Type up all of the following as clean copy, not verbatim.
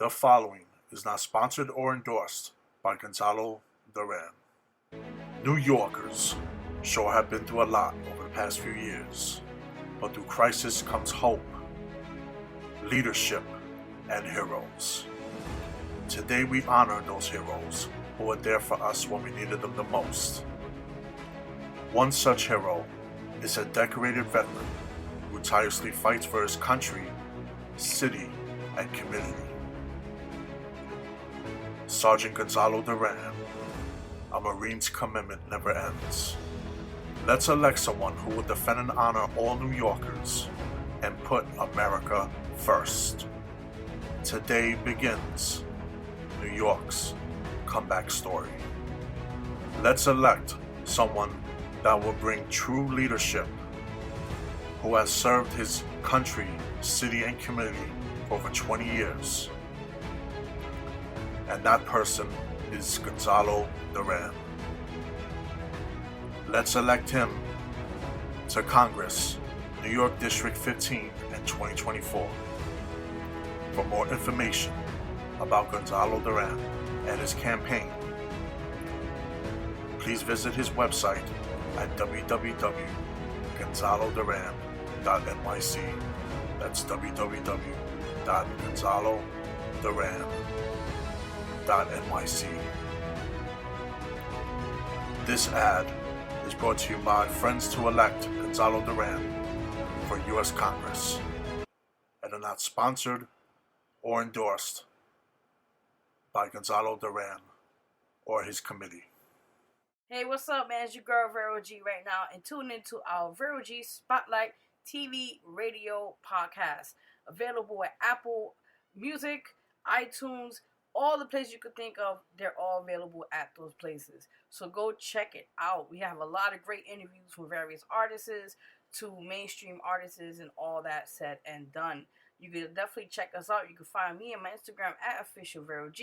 The following is not sponsored or endorsed by Gonzalo Duran. New Yorkers sure have been through a lot over the past few years, but through crisis comes hope, leadership, and heroes. Today we honor those heroes who were there for us when we needed them the most. One such hero is a decorated veteran who tirelessly fights for his country, city, and community. Sergeant Gonzalo Duran. A Marine's commitment never ends. Let's elect someone who will defend and honor all New Yorkers and put America first. Today begins New York's comeback story. Let's elect someone that will bring true leadership, who has served his country, city, and community for over 20 years. And that person is Gonzalo Duran. Let's elect him to Congress, New York District 15 in 2024. For more information about Gonzalo Duran and his campaign, please visit his website at www.gonzaloduran.nyc. That's www.gonzaloduran.nyc. This ad is brought to you by Friends to Elect Gonzalo Duran for U.S. Congress and are not sponsored or endorsed by Gonzalo Duran or his committee. Hey, what's up, man? It's your girl Vero G right now, and tune into our Vero G Spotlight TV Radio podcast, available at Apple Music, iTunes, all the places you could think of. They're all available at those places. So go check it out. We have a lot of great interviews from various artists to mainstream artists and all that said and done. You can definitely check us out. You can find me on my Instagram at officialverog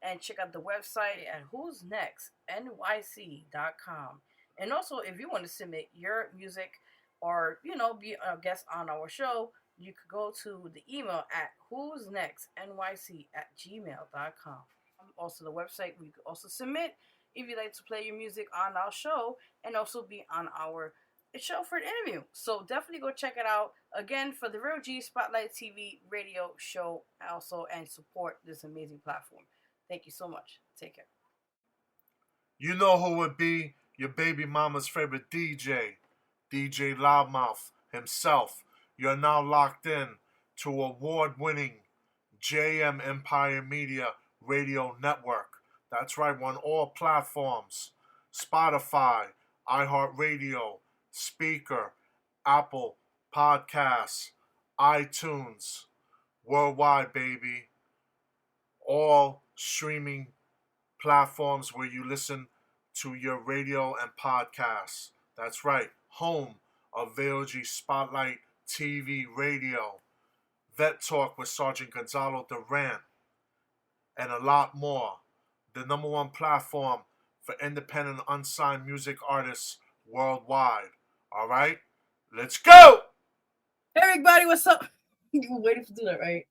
and check out the website at WhosNextNYCRadio.com. And also, if you want to submit your music or, be a guest on our show, you could go to the email at WhosNextNYC@gmail.com. Also, the website, we could also submit if you'd like to play your music on our show and also be on our show for an interview. So definitely go check it out. Again, for the Vero G Spotlight TV radio show also, and support this amazing platform. Thank you so much. Take care. You know who would be your baby mama's favorite DJ, DJ Loudmouth himself. You're now locked in to award-winning JM Empire Media Radio Network. That's right, we're on all platforms: Spotify, iHeartRadio, Speaker, Apple Podcasts, iTunes, worldwide, baby. All streaming platforms where you listen to your radio and podcasts. That's right, home of Vero G Spotlight TV Radio, Vet Talk with Sergeant Gonzalo Duran, and a lot more. The #1 platform for independent unsigned music artists worldwide. All right, let's go! Hey, everybody, what's up? You were waiting to do that, right?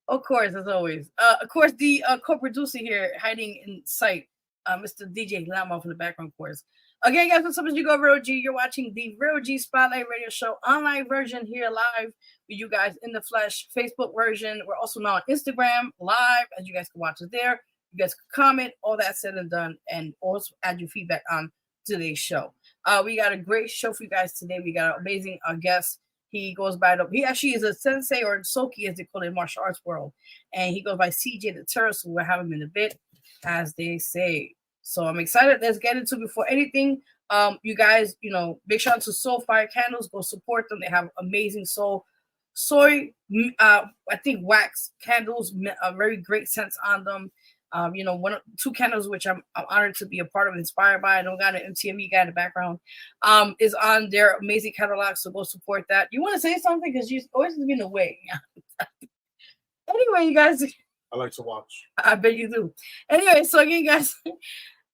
Of course, as always. Of course, the co-producer here, hiding in sight, Mr. DJ Loudmouth in the background, of course. Again, guys, what's up? As you go, Vero G. You're watching the Vero G Spotlight Radio Show online version here live with you guys in the flesh. Facebook version. We're also now on Instagram live, as you guys can watch us there. You guys can comment, all that said and done, and also add your feedback on today's show. We got a great show for you guys today. We got an amazing guest. He goes by he actually is a sensei, or Soki as they call it in martial arts world, and he goes by CJ the Terrorist. So we'll have him in a bit, as they say. So I'm excited. Let's get into before anything. You guys, big shout out to Soul Fire Candles. Go support them. They have amazing soy, I think wax candles, a very great scents on them. Two candles which I'm honored to be a part of, inspired by. I don't got an MTME guy in the background. Is on their amazing catalog, so go support that. You want to say something because you always been away. Anyway, you guys. I like to watch. I bet you do. Anyway, so again, guys,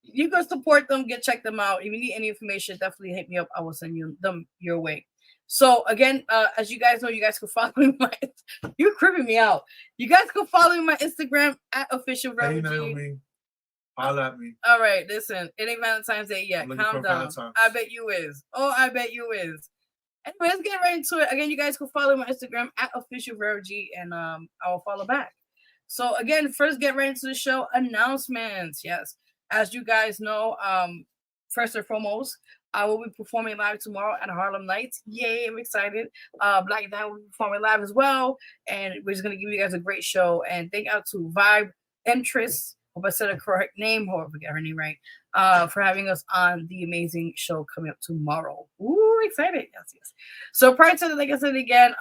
you can support them. Check them out. If you need any information, definitely hit me up. I will send you them your way. So again, as you guys know, you guys can follow me. You're creeping me out. You guys can follow me on my Instagram at official Vero G. Naomi, holla at me. All right, listen, it ain't Valentine's Day yet. Calm down. I bet you is. Oh, I bet you is. Anyway, let's get right into it. Again, you guys can follow my Instagram at official Vero G, and I will follow back. So again, first get right into the show announcements. Yes, as you guys know, first and foremost, I will be performing live tomorrow at Harlem Nights. Yay, I'm excited. Black Dad will be performing live as well, and we're just gonna give you guys a great show. And thank out to Vibe Empress. Hope I said the correct name. Hope I get her name right. For having us on the amazing show coming up tomorrow. Ooh, excited. Yes. So prior to that, like I said again,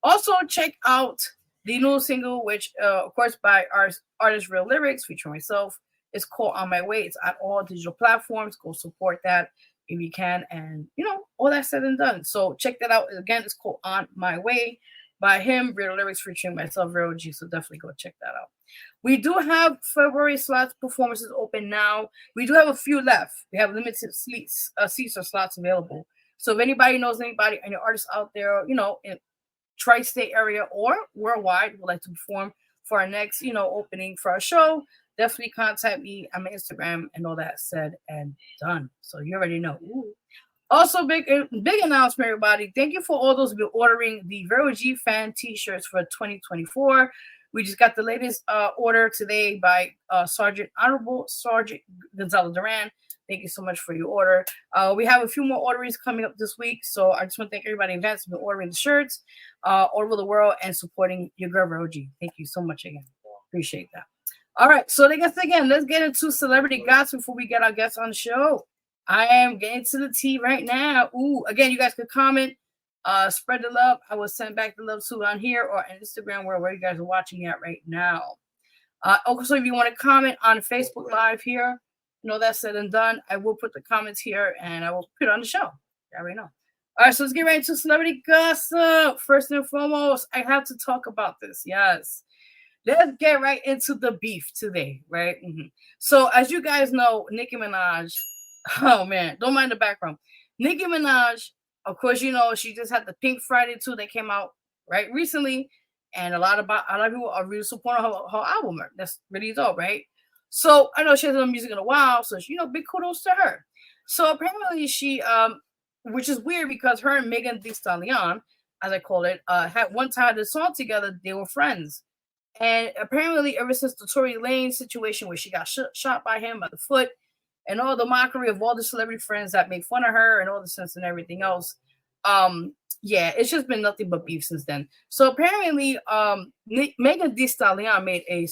also check out the new single, which of course by our artist Real Lyrics featuring myself. It's called On My Way. It's on all digital platforms. Go support that if you can. And all that said and done. So check that out. Again, it's called On My Way by him, Real Lyrics featuring myself, Vero G. So definitely go check that out. We do have February slots performances open now. We do have a few left. We have limited seats or slots available. So if anybody knows anybody, any artists out there, in tri-state area or worldwide would like to perform for our next, opening for our show, definitely contact me on my Instagram and all that said and done. So you already know. Ooh. Also, big announcement, everybody. Thank you for all those who've been ordering the Vero G fan t-shirts for 2024. We just got the latest order today by Honorable Sergeant Gonzalo Duran. Thank you so much for your order. We have a few more orderings coming up this week. So I just want to thank everybody in advance who's been ordering the shirts all over the world and supporting your girl, Vero G. Thank you so much again. Appreciate that. All right. So I guess, again, let's get into celebrity gossip before we get our guests on the show. I am getting to the tea right now. Ooh, again, you guys can comment, spread the love. I will send back the love too on here or on Instagram, where you guys are watching at right now. Also, if you want to comment on Facebook Live here, that's said and done. I will put the comments here and I will put it on the show. You already know. All right, so let's get right into celebrity gossip. First and foremost, I have to talk about this. Yes. Let's get right into the beef today, right? Mm-hmm. So, as you guys know, Nicki Minaj, oh man, don't mind the background. Nicki Minaj, of course, she just had the Pink Friday 2 that came out right recently, and a lot of people are really supporting her album. That's really dope, right? So I know she hasn't done music in a while, so big kudos to her. So apparently she, which is weird because her and Megan Thee Stallion, as I call it, had one time the song together. They were friends. And apparently, ever since the Tory Lanez situation where she got shot by him by the foot, and all the mockery of all the celebrity friends that make fun of her and all the sense and everything else, it's just been nothing but beef since then. So apparently, Megan Thee Stallion made a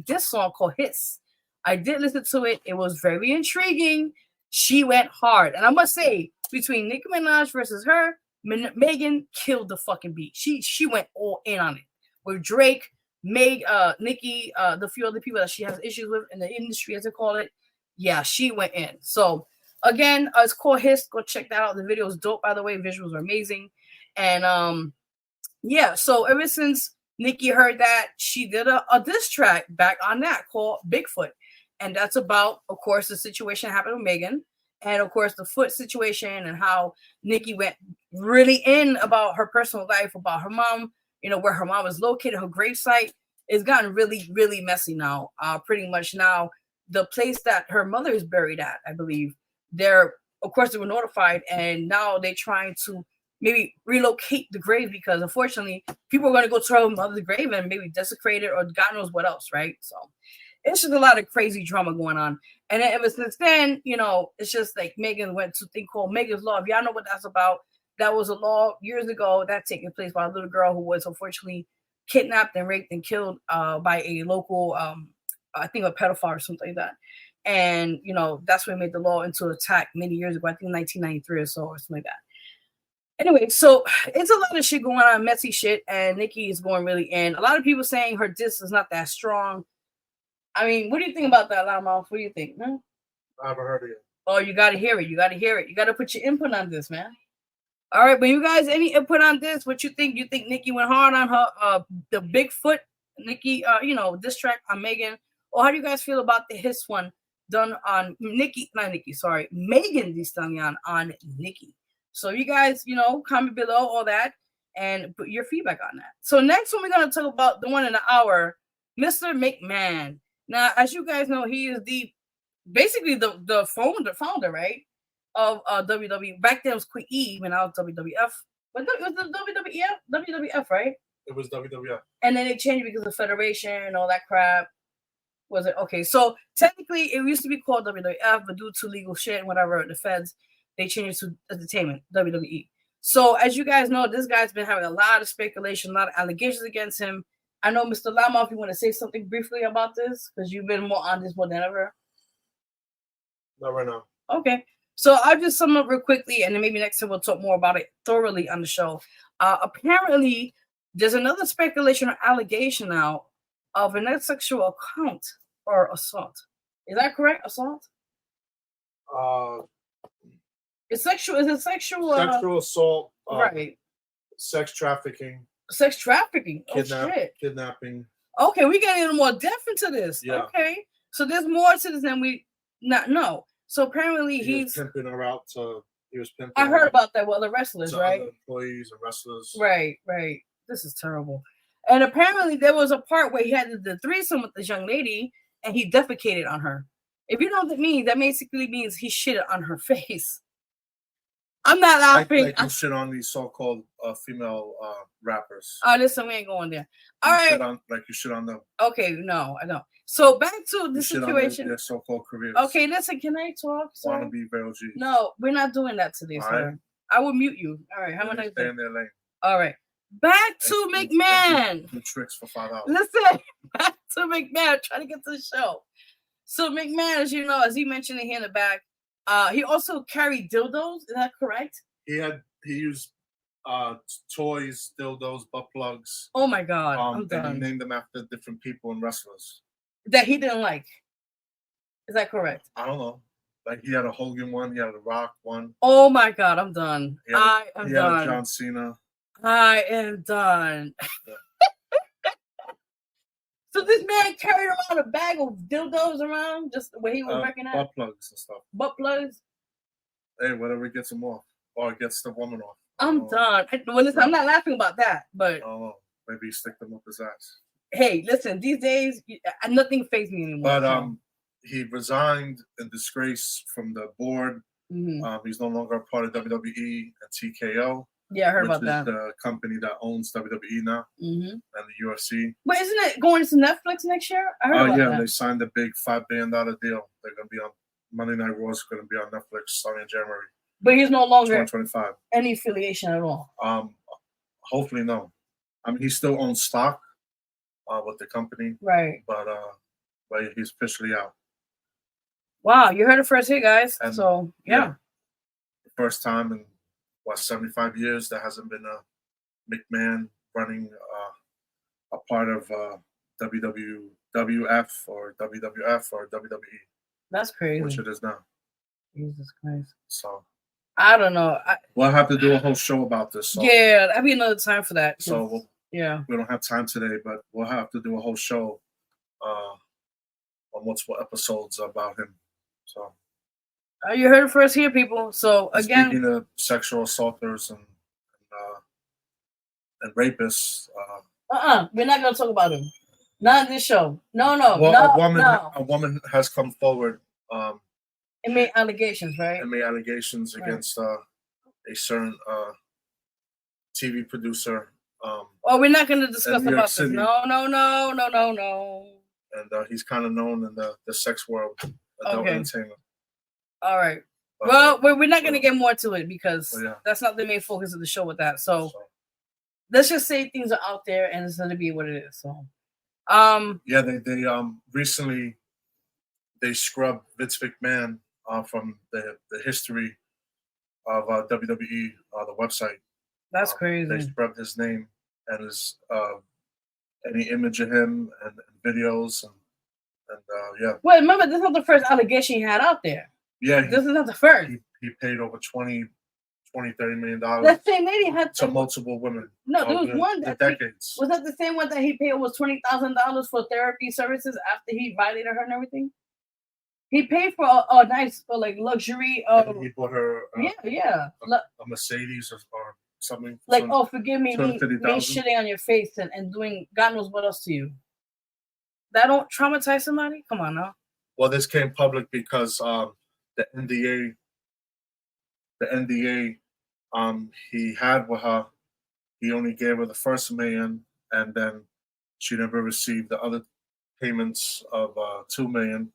diss song called Hiss. I did listen to it. It was very intriguing. She went hard. And I must say, between Nicki Minaj versus her, Megan killed the fucking beat. She went all in on it. With Drake, Nicki, the few other people that she has issues with in the industry, as they call it. Yeah, she went in. So again, it's called Hiss. Go check that out. The video is dope, by the way. Visuals are amazing. And so ever since Nicki heard that, she did a diss track back on that called Bigfoot. And that's about, of course, the situation happened with Megan. And of course, the foot situation and how Nicki went really in about her personal life, about her mom, where her mom was located, her gravesite. It's gotten really, really messy now. Pretty much now, the place that her mother is buried at, I believe, they were notified, and now they're trying to maybe relocate the grave because, unfortunately, people are going to go to her mother's grave and maybe desecrate it or God knows what else, right? So it's just a lot of crazy drama going on. And then ever since then, it's just like Megan went to a thing called Megan's Law. If y'all know what that's about, that was a law years ago that taking place by a little girl who was unfortunately kidnapped and raped and killed by a local, I think a pedophile or something like that. And, that's when they made the law into attack many years ago, I think 1993 or so, or something like that. Anyway, so it's a lot of shit going on, messy shit, and Nicki is going really in. A lot of people saying her diss is not that strong. I mean, what do you think about that, Loudmouth? What do you think? No? I haven't heard it yet. Oh, you got to hear it. You got to hear it. You got to put your input on this, man. All right, but you guys, any input on this? What you think? You think Nicki went hard on her, the Bigfoot, Nicki, diss track on Megan? Or how do you guys feel about the Hiss one done on Megan Thee Stallion on Nicki? So you guys, comment below all that and put your feedback on that. So next one, we're going to talk about the one in the hour, Mr. McMahon. Now, as you guys know, he is basically the founder, right, of WWE. Back then it was Quick E when I was WWF. But it was the WWF, right? It was WWF. And then they changed because of Federation and all that crap. Was it? Okay, so technically it used to be called WWF, but due to legal shit and whatever, the feds, they changed it to Entertainment, WWE. So as you guys know, this guy's been having a lot of speculation, a lot of allegations against him. I know, Mr. Loudmouth, you want to say something briefly about this? Because you've been more on this more than ever. Not right now. Okay. So I'll just sum up real quickly, and then maybe next time we'll talk more about it thoroughly on the show. Apparently, there's another speculation or allegation now of a sexual account or assault. Is that correct? Assault? It's sexual. Is it sexual? Sexual assault. Right. Sex trafficking. Sex trafficking. Shit. Kidnapping. Okay, we getting a little more depth into this. Yeah. Okay. So there's more to this than we not know. So apparently he was pimping her out to. He was pimping. I heard about that. Well, the wrestlers, right? Employees and wrestlers. Right. This is terrible. And apparently there was a part where he had the threesome with this young lady, and he defecated on her. If you know what that means, that basically means he shitted on her face. I'm not laughing. Like you shit on these so-called female rappers. Oh, listen, we ain't going there. All right. Like you shit on them. Okay, no, I don't. So back to the situation. Their so-called careers. Okay, listen, can I talk? Want to be Vero G? No, we're not doing that today, sir. Right. I will mute you. All right, have a nice day. Stay in their lane. All right. Back to McMahon. The tricks for $5. Listen, back to McMahon. Trying to get to the show. So McMahon, as you know, as he mentioned here in the back, he also carried dildos. Is that correct? He used toys, dildos, butt plugs. Oh my God! I'm done. And he named them after different people and wrestlers that he didn't like. Is that correct? I don't know. Like he had a Hogan one, he had a Rock one. Oh my God! I'm done. I am done. He had a John Cena. I am done. So this man carried around a bag of dildos around just the way he was working out? Butt plugs and stuff. Butt plugs? Hey, whatever gets him off. Or gets the woman off. I'm done. I'm not laughing about that, but... Oh, maybe stick them up his ass. Hey, listen, these days, nothing fazes me anymore. But he resigned in disgrace from the board. Mm-hmm. He's no longer a part of WWE and TKO. Yeah, I heard about that. The company that owns WWE now and the UFC. But isn't it going to Netflix next year? I heard about that. They signed a big $5 billion deal. They're going to be on Monday Night Raw. Is going to be on Netflix starting in January. But he's no longer 2025. Any affiliation at all. Hopefully no. I mean, he still owns stock with the company, right? But he's officially out. Wow, you heard it first here, guys. And, so yeah, the first time in 75 years there hasn't been a McMahon running a part of WWF or WWF or WWE. That's crazy. Which it is now. Jesus Christ. So I don't know. We'll have to do a whole show about this. So. Yeah, that'd be another time for that. So we don't have time today, but we'll have to do a whole show on multiple episodes about him. So you heard it first here, people. So again, speaking of sexual assaulters and rapists, we're not gonna talk about him. Not in this show. No. Well, a woman has come forward. It made allegations, right? It made allegations against a certain TV producer. Well, we're not going to discuss about this. City. No. And he's kind of known in the sex world, adult entertainment. All right. Well, we're not going to get more to it because that's not the main focus of the show with that. So let's just say things are out there and it's going to be what it is. So, they recently they scrubbed Vince McMahon from the history of WWE, the website. That's crazy. They scrubbed his name and his any image of him and videos and Well, remember, this is not the first allegation he had out there. Yeah, this is not the first. He paid over $20-30 million. That same lady had to multiple women. No, there was one that decades. Was that the same one that he paid was $20,000 for therapy services after he violated her and everything? He paid for a nice, like luxury. He bought her yeah. A Mercedes or something. Like, oh, forgive me, me 250,000. shitting on your face and doing God knows what else to you. That don't traumatize somebody? Come on now. Well, this came public because the NDA he had with her, he only gave her the first $1 million, and then she never received the other payments of $2 million.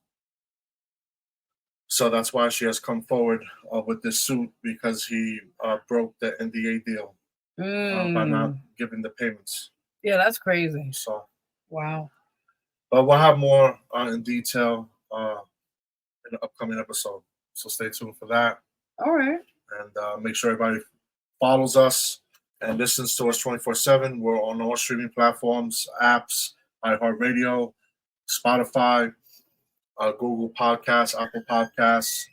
So that's why she has come forward with this suit, because he broke the NDA deal by not giving the payments. Yeah, that's crazy. So, wow. But we'll have more in detail in the upcoming episode. So stay tuned for that. All right. And make sure everybody follows us and listens to us 24/7. We're on all streaming platforms, apps, iHeartRadio, Spotify, Google Podcasts, Apple Podcasts,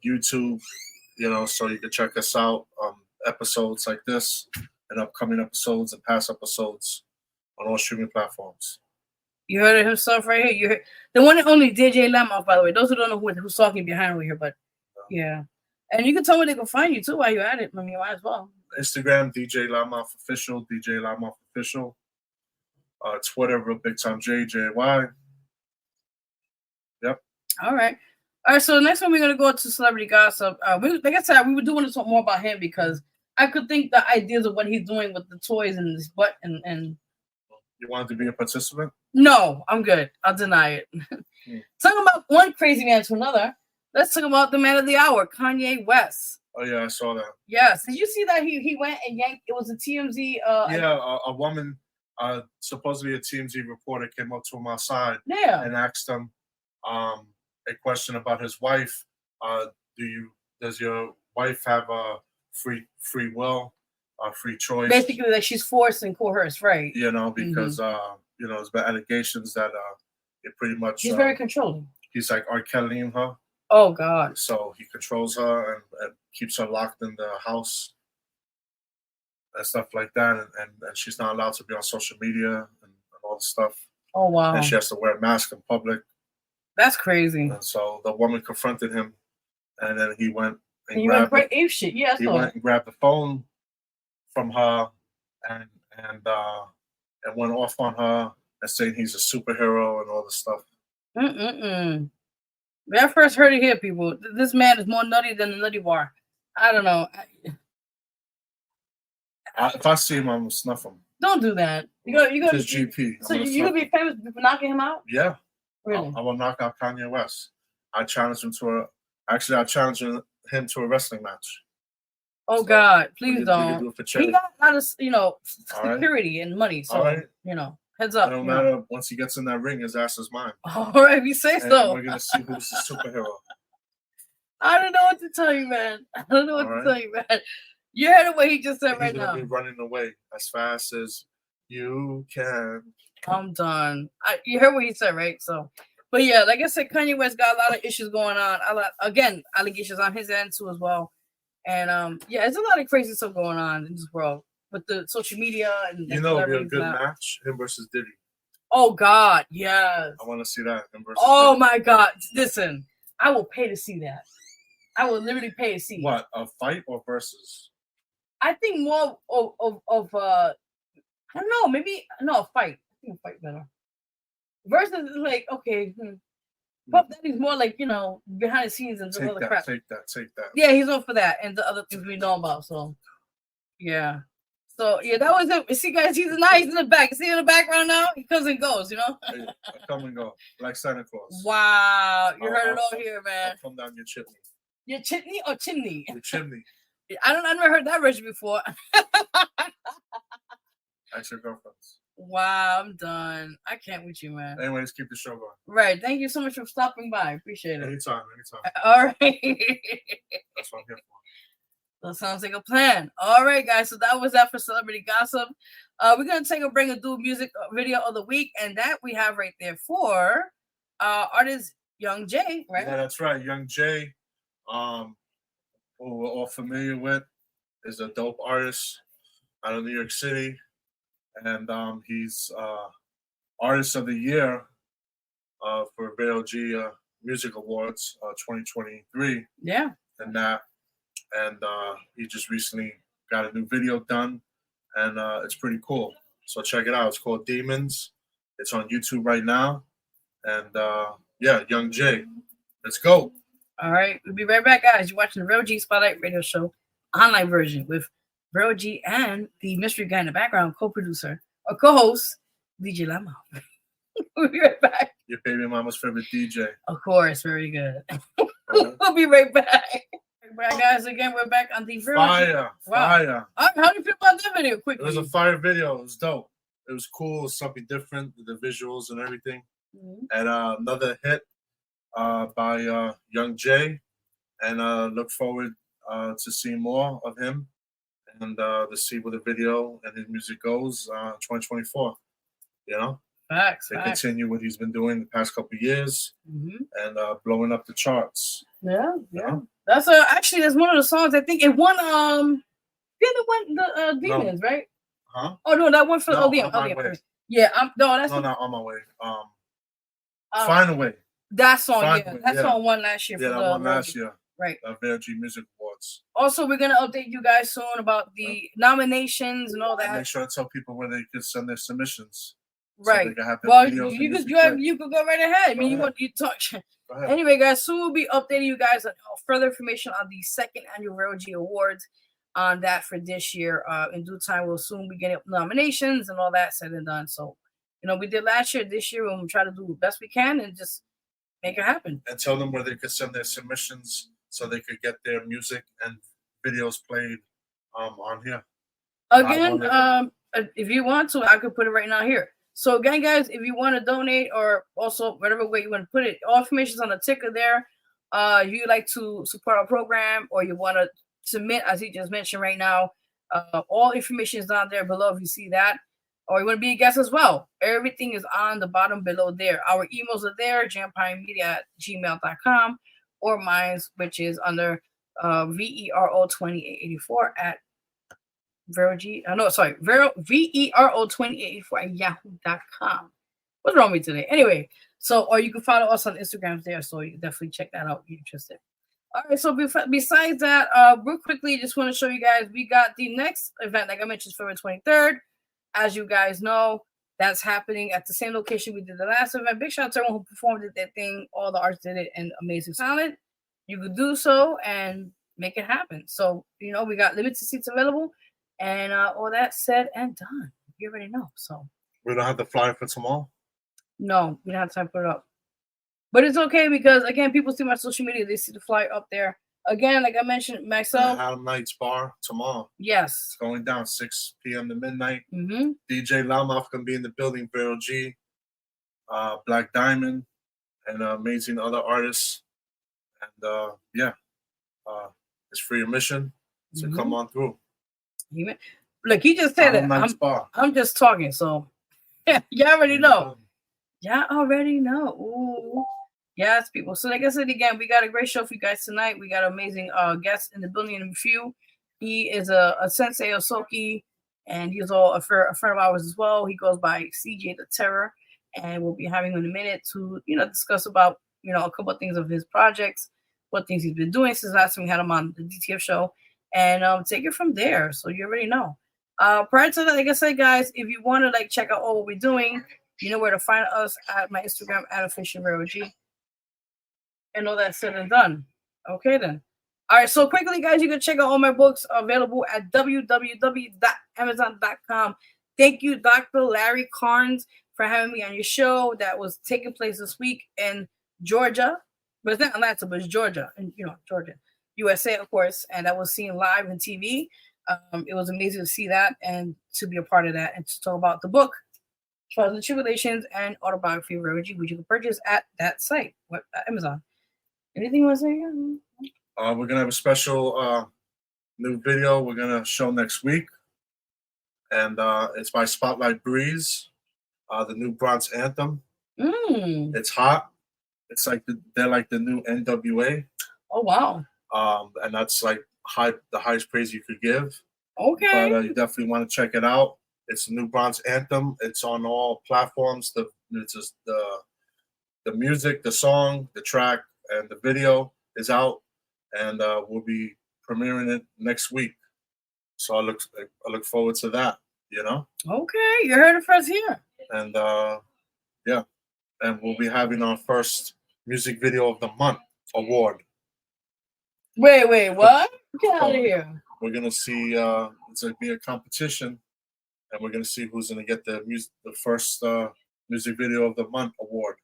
YouTube. So you can check us out. Episodes like this and upcoming episodes and past episodes on all streaming platforms. You heard it himself right here. You heard the one and only DJ Loudmouth, by the way. Those who don't know who's talking behind me here, but yeah. And you can tell where they can find you too while you're at it. I mean, you might as well. Instagram, DJ Loudmouth Official, DJ Loudmouth Official. Twitter, Real Big Time JJY. Yep. All right. So next one we're gonna go to celebrity gossip. Like I said, we do want to talk more about him because I could think the ideas of what he's doing with the toys and his butt and. You wanted to be a participant? No, I'm good. I'll deny it. Talking about one crazy man to another. Let's talk about the man of the hour, Kanye West. Oh yeah, I saw that. Yes. Did you see that he went and yanked? It was a TMZ. A woman, supposedly a TMZ reporter, came up to him outside. Yeah. And asked him a question about his wife. Does your wife have a free will, free choice? Basically, that she's forced and coerced, right? Because there's been allegations that it pretty much. He's very controlling. He's like R. Kellying her. Oh God! So he controls her and keeps her locked in the house and stuff like that, and she's not allowed to be on social media and all this stuff. Oh wow! And she has to wear a mask in public. That's crazy. And so the woman confronted him, and then he went and he went ape shit. Yeah, he went and grabbed the phone from her and went off on her and saying he's a superhero and all this stuff. When I first heard it here, people, this man is more nutty than the nutty bar. I don't know. If I see him, I'm gonna snuff him. Don't do that. You go. His GP. So you gonna be famous for knocking him out? Yeah. Really? I will knock out Kanye West. I challenge him to him to a wrestling match. Oh God! Please don't. He got a lot of security and money. So heads up. No matter. Once he gets in that ring, his ass is mine. All right, we say so. We're gonna see who's the superhero. I don't know what to tell you, man. I don't know what to tell you, man. You heard what he just said right now. He's gonna be running away as fast as you can. I'm done. You heard what he said, right? So, but yeah, like I said, Kanye West got a lot of issues going on. Again, allegations on his end too as well. And there's a lot of crazy stuff going on in this world with the social media and it'd be a good match, him versus Diddy. Oh God, yes. I want to see that. Him versus Diddy. My God, listen, I will pay to see that. I will literally pay to see. What, a fight or versus? I think more of I don't know, maybe a fight. I think a fight better. Versus is like, okay, Puff Daddy's more like, behind the scenes and take other that, crap. Take that. Yeah, he's on for that and the other things we know about. So, yeah. So, yeah, that was it. See, guys, he's in the back. You see in the background now? He comes and goes, I come and go, like Santa Claus. Wow. You heard it all here, man. I'll come down your chimney. Your chimney or chimney? Your chimney. I've never heard that version before. That's your girlfriend's. Wow, I'm done. I can't with you, man. Anyway, let's keep the show going. Right. Thank you so much for stopping by. Appreciate it. Anytime. All right. That's what I'm here for. That sounds like a plan. All right, guys. So that was that for Celebrity Gossip. We're going to take a break and do a music video of the week. And that we have right there for artist Young Jay, right? Yeah, that's right. Young Jay, who we're all familiar with, is a dope artist out of New York City. And he's Artist of the Year for Vero G Music Awards 2023. Yeah. And that, and he just recently got a new video done, and it's pretty cool. So check it out. It's called Demons. It's on YouTube right now, and yeah, Young Jay. Let's go. All right, we'll be right back, guys. You're watching the Vero G Spotlight Radio Show online version with Vero G and the mystery guy in the background, co-producer or co-host DJ Loudmouth. We'll be right back. Your baby mama's favorite DJ. Of course, very good. We'll be right back. Right, guys, again, we're back on the Vero G. Fire. How do you feel about that video? Quickly. It was a fire video. It was dope. It was cool. It was something different, the visuals and everything. Mm-hmm. And another hit by Young Jay. And look forward to seeing more of him and to see where the video and his music goes 2024. You know? Facts. Continue what he's been doing the past couple of years, mm-hmm. and blowing up the charts. Yeah. That's actually that's one of the songs I think it won. The Demons, no. Right? Huh? Oh no, that one for no, Yeah, that's not On My Way. Find a Way. That song, that song won last year. Yeah, that won last year. Right. Vero G Music Awards. Also, we're gonna update you guys soon about the nominations and all that. And make sure to tell people where they can send their submissions. Right. So well, you could go right ahead. I mean, you talk. Anyway, guys, soon we'll be updating you guys on further information on the second annual Vero G Awards on that for this year. In due time, we'll soon be getting nominations and all that said and done. So, we did last year. This year, we'll try to do the best we can and just make it happen. And tell them where they could send their submissions so they could get their music and videos played on here. Again, if you want to, I could put it right now here. So again, guys, if you want to donate or also whatever way you want to put it, all information is on the ticker there. If you like to support our program or you want to submit, as he just mentioned right now, all information is down there below if you see that. Or you want to be a guest as well. Everything is on the bottom below there. Our emails are there, jampinemedia@gmail.com, or mine, which is under VERO2884 at Vero VERO2884 at yahoo.com. What's wrong with me today? Anyway, or you can follow us on Instagram there, so you definitely check that out if you're interested. All right, so besides that, real quickly, just want to show you guys, we got the next event, like I mentioned, February 23rd. As you guys know, that's happening at the same location we did the last event. Big shout out to everyone who performed that thing. All the artists did it and amazing talent. You could do so and make it happen. So, we got limited seats available. And all that said and done. You already know. So we don't have the flyer for tomorrow? No, we don't have time to put it up. But it's okay because, again, people see my social media. They see the flyer up there. Again, like I mentioned, myself. Harlem Nights Bar tomorrow. Yes. It's going down 6 p.m. to midnight. Mm-hmm. DJ Loudmouth going to be in the building. Vero G, Black Diamond, and amazing other artists. And, it's free admission. So come on through. Look, he just said it. I'm just talking, so y'all already know. Ooh. Yes, people. So like I said again, we got a great show for you guys tonight. We got amazing guests in the building in a few. He is a sensei Osoki, and he's a friend of ours as well. He goes by CJ the Terror, and we'll be having him in a minute to discuss about a couple of things of his projects, what things he's been doing since last time we had him on the DTF show. And take it from there. So you already know. Prior to that, like I said, guys, if you want to check out all what we're doing, you know where to find us at my Instagram @official Vero G. And all that said and done. Okay then. All right. So quickly, guys, you can check out all my books available at www.amazon.com. Thank you, Dr. Larry Carnes, for having me on your show. That was taking place this week in Georgia, but it's not Atlanta, but it's Georgia, and Georgia. USA, of course, and that was seen live on TV. It was amazing to see that and to be a part of that and to talk about the book, Trials and Tribulations and Autobiography of Vero G, which you can purchase at that site, Amazon. Anything you want to say? We're going to have a special new video we're going to show next week, and it's by Spotlight Breeze, the new Bronx Anthem. It's hot. It's they're like the new NWA. Oh, wow. And that's the highest praise you could give. Okay. But you definitely want to check it out. It's the new Bronx Anthem. It's on all platforms. The the music, the song, the track, and the video is out, and we'll be premiering it next week. So I look forward to that. You know. Okay, you heard it first here. And yeah, and we'll be having our first music video of the month award. Wait, what? Get out of here. We're gonna see. It's gonna be a competition, and we're gonna see who's gonna get the first music video of the month award.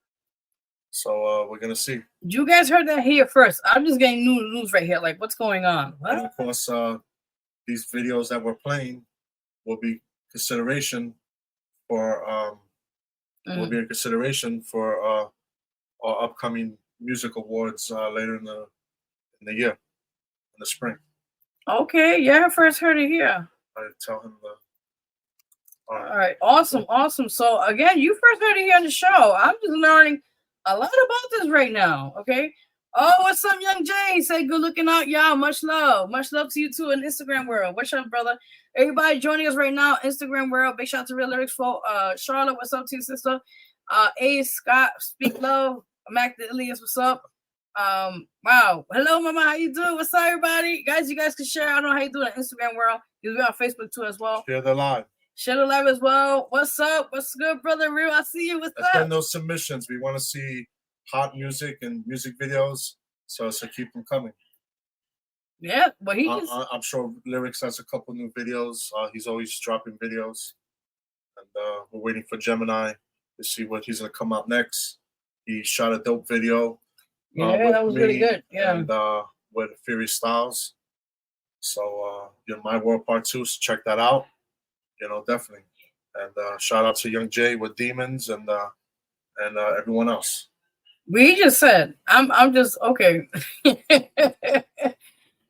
So we're gonna see. You guys heard that here first. I'm just getting news right here. Like, what's going on? What? And of course, these videos that we're playing will be consideration for will be a consideration for our upcoming music awards later in the year, in the spring. Okay, yeah, I first heard it here. I tell him the. All right, awesome. So again, you first heard it here on the show. I'm just learning a lot about this right now. Okay. Oh, what's up, Young Jay? Say good looking out, y'all. Much love to you too in Instagram world. What's up, brother? Everybody joining us right now, Instagram world. Big shout out to Real Lyrics for Charlotte. What's up to you, sister? Ace Scott, Speak Love. Mac the Elias, what's up? Wow. Hello, mama. How you doing? What's up, everybody? Guys, you guys can share. I don't know how you do in Instagram world. You'll be on Facebook too as well. Share the live. Share the live as well. What's up? What's good, brother? Real, I see you. What's up? Send those submissions. We want to see hot music and music videos. So keep them coming. Yeah, but I'm sure Lyrics has a couple new videos. He's always dropping videos. And we're waiting for Gemini to see what he's going to come out next. He shot a dope video. Yeah, that was really good. Yeah. And with Furious Styles. So, My World Part 2, so check that out. Definitely. And shout out to Young Jay with Demons and everyone else. What he just said. I'm just okay.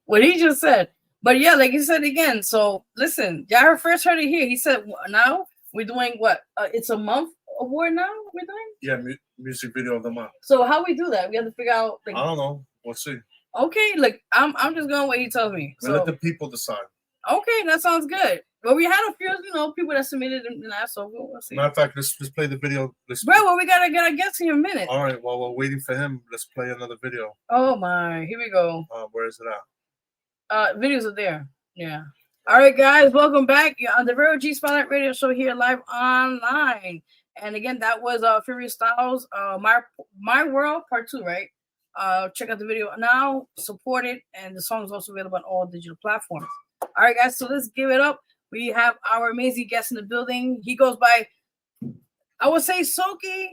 What he just said. But yeah, like you said again. So listen, y'all first heard it here. He said now we're doing what? It's a month award now. We're doing. Yeah, music video of the month. So how we do that? We have to figure out. I don't know. We'll see. Okay, like I'm just going what he tells me. So let the people decide. Okay, that sounds good. Well, we had a few, people that submitted in that, so we'll see. Matter of fact, let's play the video. Well, we gotta get our guest here in a minute. All right, while we're waiting for him, let's play another video. Oh my, here we go. Where is it at? Videos are there. Yeah. All right, guys, welcome back. You're on the Vero G Spotlight Radio Show here live online. And again, that was Furious Styles, My World Part 2, right? Check out the video now, support it, and the song is also available on all digital platforms. All right, guys, so let's give it up. We have our amazing guest in the building. He goes by, I would say, Soki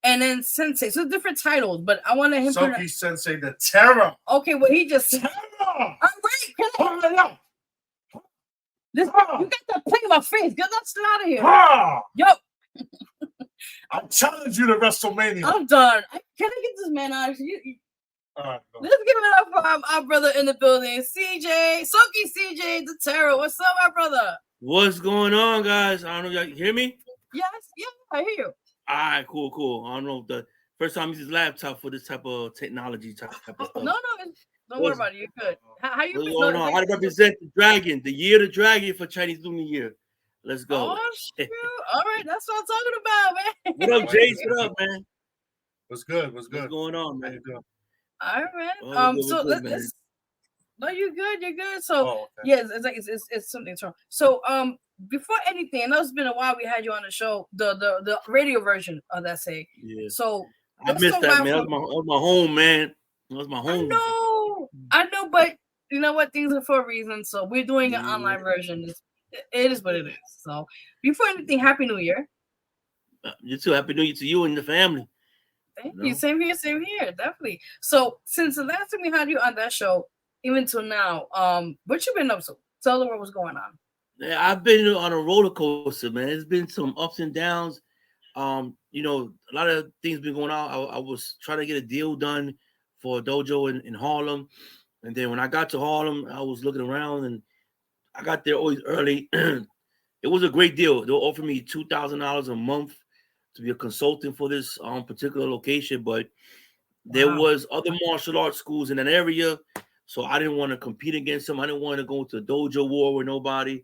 and then Sensei. So different titles, but I want him. Soki Sensei, the Terror. Okay, well, he just. Terror. All right, you got that play in my face. Get that out of here. Yo. I challenge you to WrestleMania. I'm done. Can I get this man out? All right, let's give it up for our brother in the building, CJ, Soki CJ, the Terror. What's up, my brother? What's going on, guys? I don't know. Y'all hear me? Yes, yeah, I hear you. All right, cool. I don't know if the first time I use this laptop for this type of technology type of stuff. No, don't worry about it. You're good. How you been? Going on? How to represent the dragon, the year of the dragon for Chinese New Year. Let's go. Oh, shoot. All right, that's what I'm talking about, man. What up, Jace? What up, man? What's good? What's going on, man? All right. So let's. No, you're good. You're good. So yes, it's something wrong. So before anything, I know it's been a while. We had you on the show, the radio version of that say. Yeah. So I missed that, man. That was my home, man. That was my home. I know, but you know what? Things are for a reason. So we're doing an online version. It is what it is. So before anything, Happy New Year. You too. Happy New Year to you and the family. Thank you. Same here. Definitely. So since the last time we had you on that show, even till now, what you been up to? Tell the world what's going on. Yeah, I've been on a roller coaster, man. It's been some ups and downs. A lot of things been going on. I was trying to get a deal done for a dojo in Harlem. And then when I got to Harlem, I was looking around and I got there always early. It was a great deal. They offered me $2,000 a month to be a consultant for this particular location, but there was other martial arts schools in that area, so I didn't want to compete against them. I didn't want to go to a dojo war with nobody.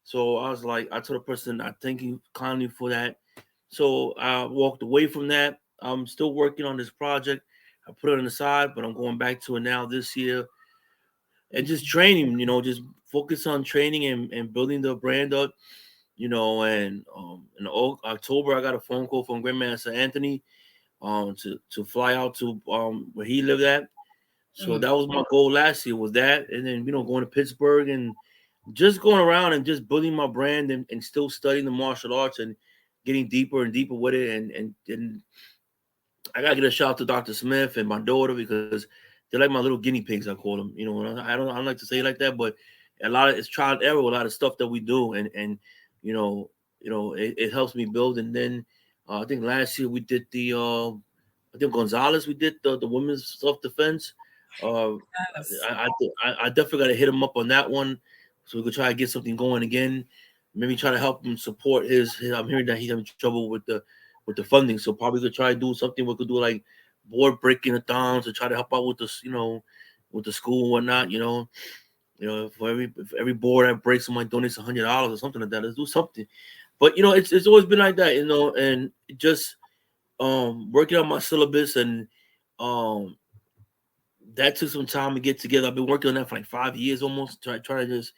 So I told the person, I thank you kindly for that. So I walked away from that, I'm still working on this project. I put it on the side, but I'm going back to it now this year and just training. Just focus on training and building the brand up. And in October I got a phone call from Grandmaster Anthony to fly out to where he lived at. So that was my goal last year, was that, and then going to Pittsburgh and just going around and just building my brand and still studying the martial arts and getting deeper and deeper with it. And I gotta get a shout out to Dr. Smith and my daughter, because they're like my little guinea pigs, I call them. And I don't like to say it like that, but it's trial and error with a lot of stuff that we do, and it helps me build. And then I think last year we did I think Gonzalez, we did the women's self defense. Yes. I definitely got to hit him up on that one, so we could try to get something going again. Maybe try to help him support his. I'm hearing that he's having trouble with the funding, so probably could try to do something. We could do like board breaking athons to try to help out with this, with the school and whatnot. For every board that breaks, someone donates $100 or something like that. Let's do something. But it's always been like that, and just working on my syllabus, and that took some time to get together. I've been working on that for like 5 years almost, try to just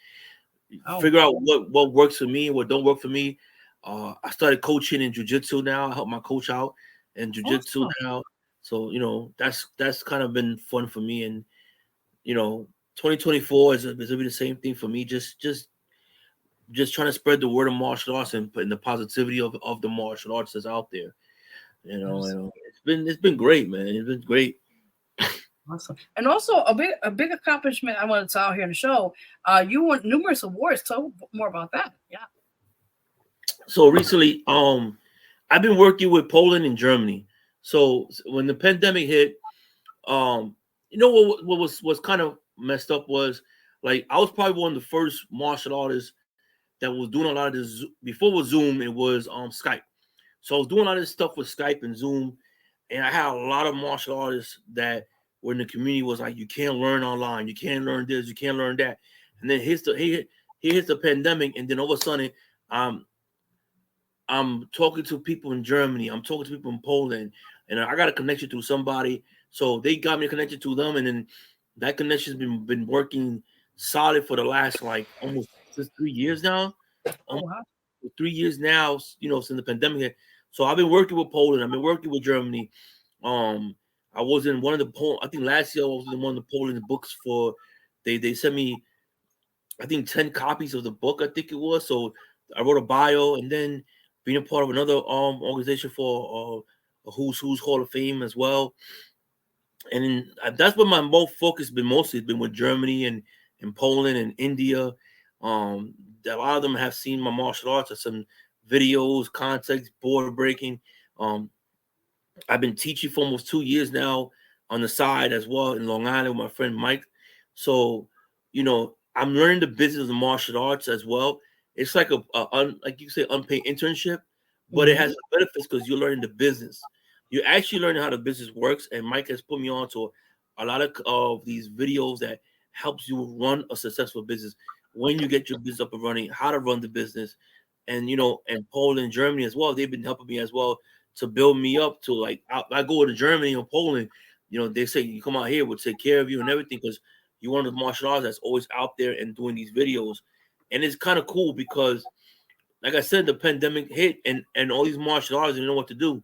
figure out what works for me and what don't work for me. I started coaching in jiu-jitsu now. I help my coach out in jiu-jitsu now. So, that's kind of been fun for me. And, 2024 is going to be the same thing for me. Just trying to spread the word of martial arts and putting the positivity of the martial arts that's out there. It's been great, man. It's been great. Awesome. And also a big accomplishment I want to tell here in the show. You won numerous awards. Tell more about that. Yeah. So recently, I've been working with Poland and Germany. So when the pandemic hit, what was kind of messed up was, like, I was probably one of the first martial artists that was doing a lot of this. Before it was Zoom, it was Skype. So I was doing a lot of this stuff with Skype and Zoom, and I had a lot of martial artists that were in the community was like, you can't learn online, you can't learn this, you can't learn that. And then he hits the pandemic, and then all of a sudden, I'm talking to people in Germany, I'm talking to people in Poland, and I got a connection through somebody. So they got me connected to them, and then that connection's been working solid for the last like almost 3 years now. Oh, wow. 3 years now, since the pandemic hit. So I've been working with Poland, I've been working with Germany. I was in one of the I think last year I was in one of the Poland books for. They sent me, I think, 10 copies of the book, I think it was. So I wrote a bio, and then being a part of another organization for a Who's Hall of Fame as well. And that's what my focus been mostly been with Germany and Poland and India. A lot of them have seen my martial arts or some videos, context, board breaking. I've been teaching for almost 2 years now on the side as well in Long Island with my friend Mike. So, I'm learning the business of martial arts as well. It's like like you say, unpaid internship, but it has benefits because you're learning the business. You're actually learning how the business works. And Mike has put me on to a lot of these videos that helps you run a successful business. When you get your business up and running, how to run the business. And, and Poland, Germany as well, they've been helping me as well to build me up to, like, I go to Germany or Poland, they say, you come out here, we'll take care of you and everything, because you're one of the martial arts that's always out there and doing these videos. And it's kind of cool because, like I said, the pandemic hit and all these martial artists didn't know what to do.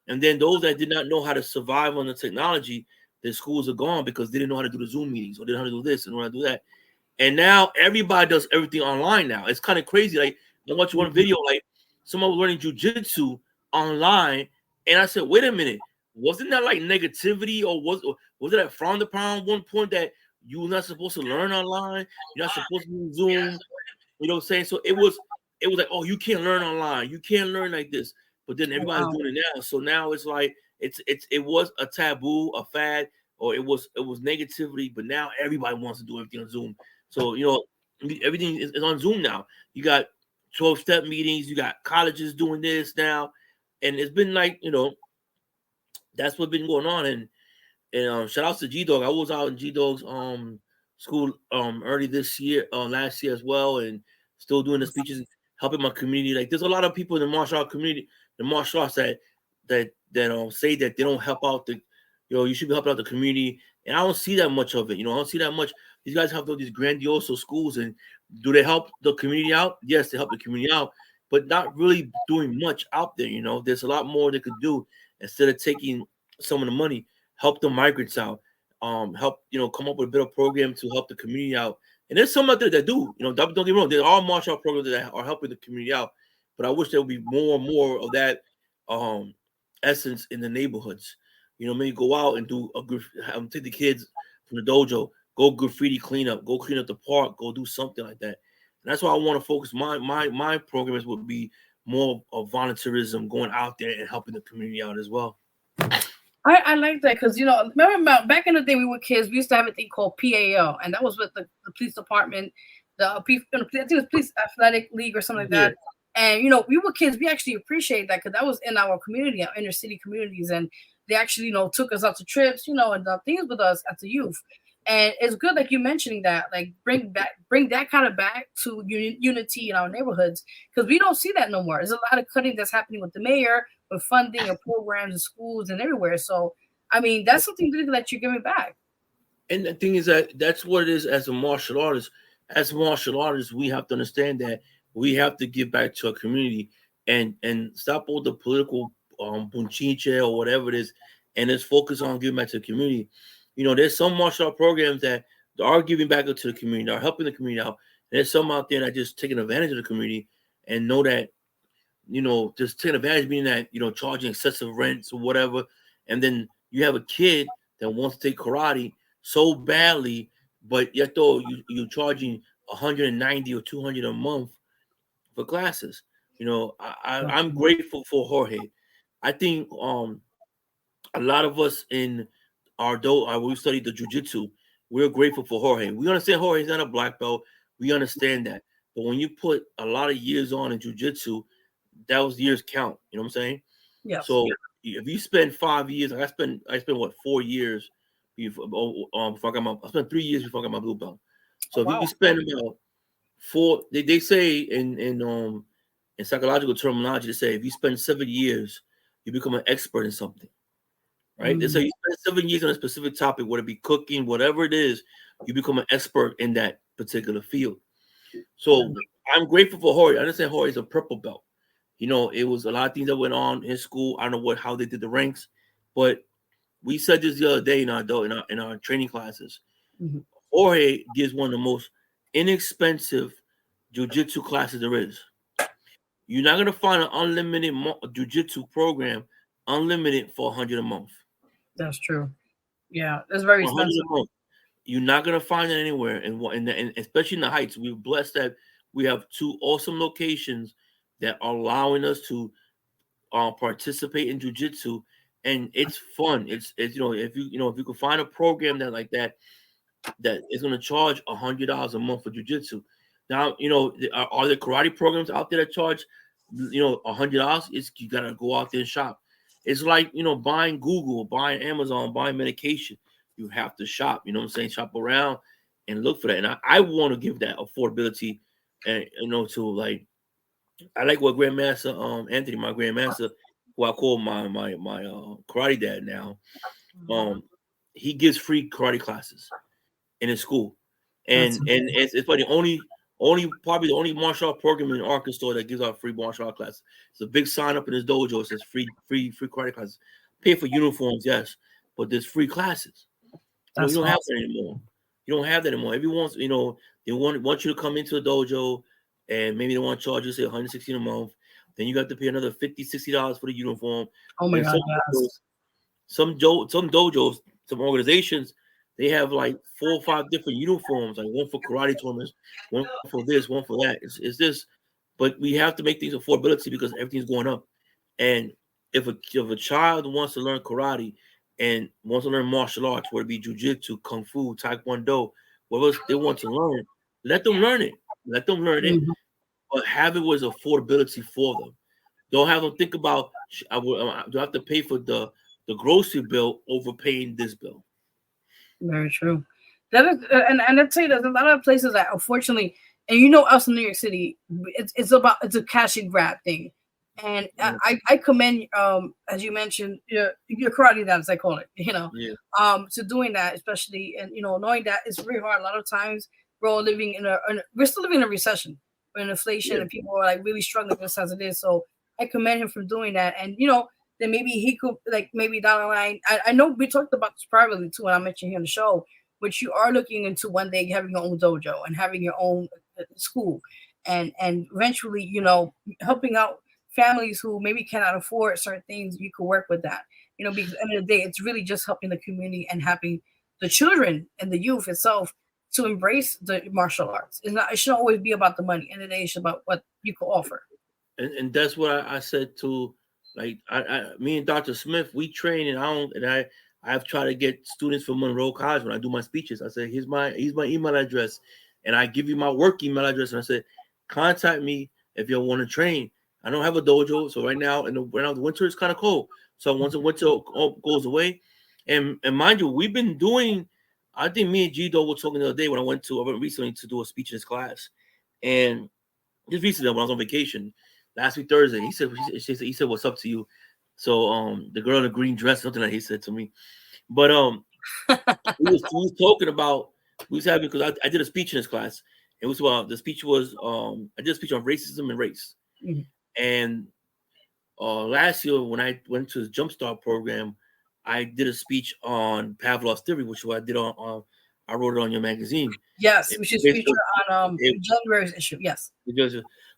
And then those that did not know how to survive on the technology, their schools are gone because they didn't know how to do the Zoom meetings, or they didn't know how to do this and how to do that. And now everybody does everything online now. It's kind of crazy. Like, I watch one video, like someone was learning jiu-jitsu online, and I said, wait a minute, wasn't that like negativity, or was it a frowned upon at one point that you're not supposed to learn online? You're not supposed to use Zoom. You know what I'm saying? So it was like, oh, you can't learn online, you can't learn like this. But then everybody's doing it now. So now it's like it was a taboo, a fad, or it was negativity, but now everybody wants to do everything on Zoom. So everything is on Zoom now. You got 12-step meetings, you got colleges doing this now, and it's been like, that's what's been going on. And shout out to G Dog. I was out in G Dog's school early this year, last year as well, and still doing the speeches, helping my community. Like, there's a lot of people in the martial art community, the martial arts that say that they don't help out the, you should be helping out the community, and I don't see that much of it. I don't see that much. These guys have all these grandiose schools, and do they help the community out? Yes, they help the community out, but not really doing much out there. There's a lot more they could do instead of taking some of the money, help the migrants out, help come up with a better program to help the community out. And there's some out there that do. Don't get me wrong. There are martial art programs that are helping the community out, but I wish there would be more and more of that essence in the neighborhoods. Maybe go out and do take the kids from the dojo, go graffiti cleanup, go clean up the park, go do something like that. And that's why I want to focus my programs would be more of volunteerism, going out there and helping the community out as well. I like that because remember back in the day we were kids, we used to have a thing called PAL, and that was with the police department, I think it was Police Athletic League or something like that. And we were kids, we actually appreciate that because that was in our community, our inner city communities, and they actually took us out to trips, and done things with us as a youth. And it's good, like you mentioning that, like bring that kind of back to unity in our neighborhoods, because we don't see that no more. There's a lot of cutting that's happening with the mayor, with funding and programs and schools and everywhere. So, I mean, that's something good that you're giving back. And the thing is that's what it is as a martial artist. As martial artists, we have to understand that we have to give back to our community and stop all the political bunchinche or whatever it is, and let's focus on giving back to the community. There's some martial art programs that are giving back to the community, are helping the community out. And there's some out there that are just taking advantage of the community and know that, just taking advantage, meaning that, charging excessive rents or whatever. And then you have a kid that wants to take karate so badly, but yet though you're charging $190 or $200 a month for classes. I'm grateful for Jorge. I think a lot of us in we studied the jiu-jitsu, we're grateful for Jorge. We understand Jorge's not a black belt. We understand that. But when you put a lot of years on in jiu-jitsu, those years count. You know what I'm saying? Yeah. So if you spend 5 years, I spent 4 years before I spent 3 years before I got my blue belt. So if you spend about 4, they say in psychological terminology, they say if you spend 7 years, you become an expert in something. Right? They say you spend 7 years on a specific topic, whether it be cooking, whatever it is, you become an expert in that particular field. So I'm grateful for Jorge. I understand Jorge is a purple belt. It was a lot of things that went on in school. I don't know how they did the ranks, but we said this the other day in our training classes. Mm-hmm. Jorge gives one of the most inexpensive jiu-jitsu classes there is. You're not going to find an unlimited jiu-jitsu program unlimited for $100 a month. That's true. Yeah, that's very expensive. You're not going to find it anywhere, and especially in the Heights. We're blessed that we have 2 awesome locations that are allowing us to participate in jiu-jitsu, and it's fun. It's if you can find a program that is going to charge $100 a month for jiu-jitsu. Now, are there karate programs out there that charge $100? You got to go out there and shop. It's like, buying Google, buying Amazon, buying medication. You have to shop, shop around and look for that. And I want to give that affordability and, to I like what Grandmaster Anthony, my Grandmaster, who I call my karate dad now, he gives free karate classes in his school. And it's probably probably the only martial art program in Arkansas that gives out free martial art classes. It's a big sign up in his dojo. It says free karate classes. Pay for uniforms, yes, but there's free classes. You don't have that anymore. You don't have that anymore. Everyone's, they want you to come into the dojo, and maybe they want to charge you, say, $160 a month. Then you got to pay another $50, $60 for the uniform. Oh my God! Some dojos, some organizations, they have like 4 or 5 different uniforms, like one for karate tournaments, one for this, one for that. It's this, but we have to make things affordability because everything's going up. And if a child wants to learn karate and wants to learn martial arts, whether it be jiu-jitsu, kung fu, taekwondo, whatever they want to learn, let them learn it. Let them learn it, but have it with affordability for them. Don't have them think about, do I have to pay for the grocery bill over paying this bill? Very true. That is, and I'd say there's a lot of places that unfortunately, and us in New York City, it's a cash and grab thing. And I commend, as you mentioned, your karate dance, I call it, to doing that, especially, and knowing that it's very hard. A lot of times we're all living we're still living in a recession, in inflation, and people are like really struggling just as it is. So I commend him for doing that, and then maybe he could, like, maybe down the line. I know we talked about this privately too when I mentioned here on the show, which you are looking into one day having your own dojo and having your own school, and eventually, helping out families who maybe cannot afford certain things. You could work with that, because at the end of the day, it's really just helping the community and helping the children and the youth itself to embrace the martial arts. It shouldn't always be about the money. In the day, it's about what you can offer. And that's what I said to, like, me and Dr. Smith, we train, and I've tried to get students from Monroe College when I do my speeches. I say, here's my email address, and I give you my work email address, and I said, contact me if you want to train. I don't have a dojo, so right now the winter is kind of cold. So once the winter goes away, and mind you, we've been doing. I think me and G-Do were talking the other day when I went recently to do a speech in his class, and just recently when I was on vacation last week Thursday, he said, "What's up to you?" So the girl in the green dress, something that he said to me, but we was talking about, we was having, because I did a speech in his class. It was the speech was I did a speech on racism and race. Mm-hmm. And last year when I went to the Jumpstart program, I did a speech on Pavlov's theory, which I did on I wrote it on your magazine. Yes, which is featured on January's issue. Yes.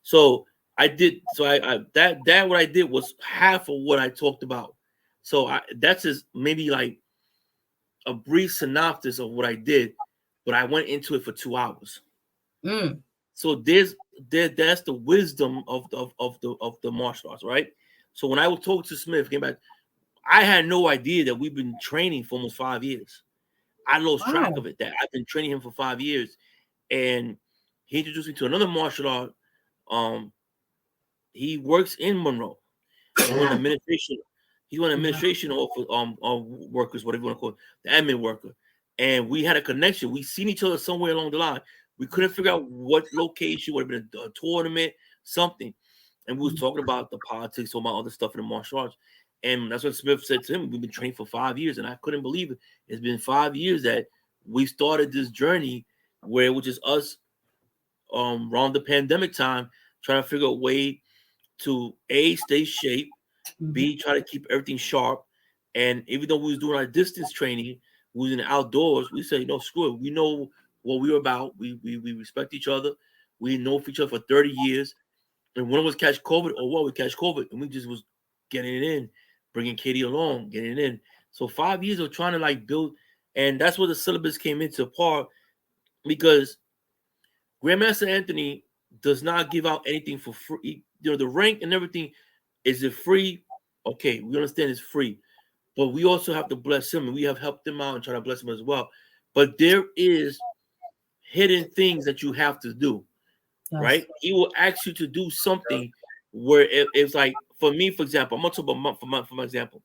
So I did. So I that what I did was half of what I talked about. So that's just maybe like a brief synopsis of what I did, but I went into it for 2 hours. Mm. So that's the wisdom of the martial arts, right? So when I was talking to Smith, came back, I had no idea that we've been training for almost 5 years. I lost track of it. That I've been training him for 5 years, and he introduced me to another martial art. He works in Monroe. He's one administration. He's one administration workers, whatever you want to call it, the admin worker. And we had a connection. We seen each other somewhere along the line. We couldn't figure out what location, would have been a tournament, something. And we was talking about the politics, talking about other stuff in the martial arts. And that's what Smith said to him. We've been training for 5 years, and I couldn't believe it. It's been 5 years that we started this journey, where which is us around the pandemic time, trying to figure out a way to A, stay shape, B, try to keep everything sharp. And even though we was doing our distance training, we was in the outdoors, we say, no, screw it. We know what we were about. We respect each other. We know each other for 30 years. And one of us catch COVID, we catch COVID. And we just was getting it in, bringing Katie along, getting it in. So 5 years of trying to like build. And that's where the syllabus came into part, because Grandmaster Anthony does not give out anything for free. The rank and everything, is it free? Okay, we understand it's free, but we also have to bless him, and we have helped him out and try to bless him as well. But there is hidden things that you have to do, right? He will ask you to do something where it's like, for me, for example, I'm gonna talk about for my example.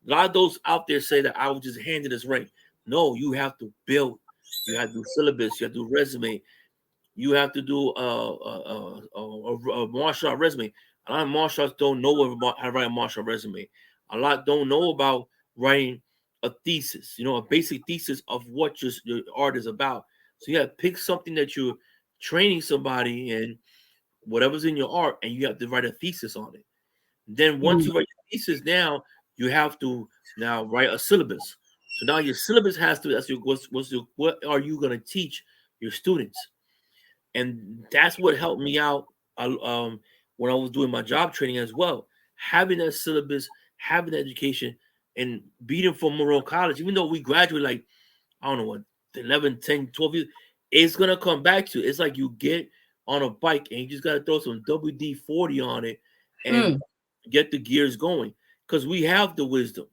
A lot of those out there say that I was just handed this rank. No, you have to build. You have to do syllabus. You have to do resume. You have to do a martial art resume. A lot of martial arts don't know how to write a martial art resume. A lot don't know about writing a thesis, a basic thesis of what your art is about. So you have to pick something that you're training somebody in, whatever's in your art, and you have to write a thesis on it. Then once you write your thesis down, you have to now write a syllabus. So now your syllabus has to, what are you going to teach your students? And that's what helped me out when I was doing my job training as well. Having that syllabus, having that education, and being from Monroe College, even though we graduated like, I don't know what, 11, 10, 12 years, it's going to come back to it. It's like you get on a bike and you just got to throw some WD-40 on it and get the gears going, because we have the wisdom.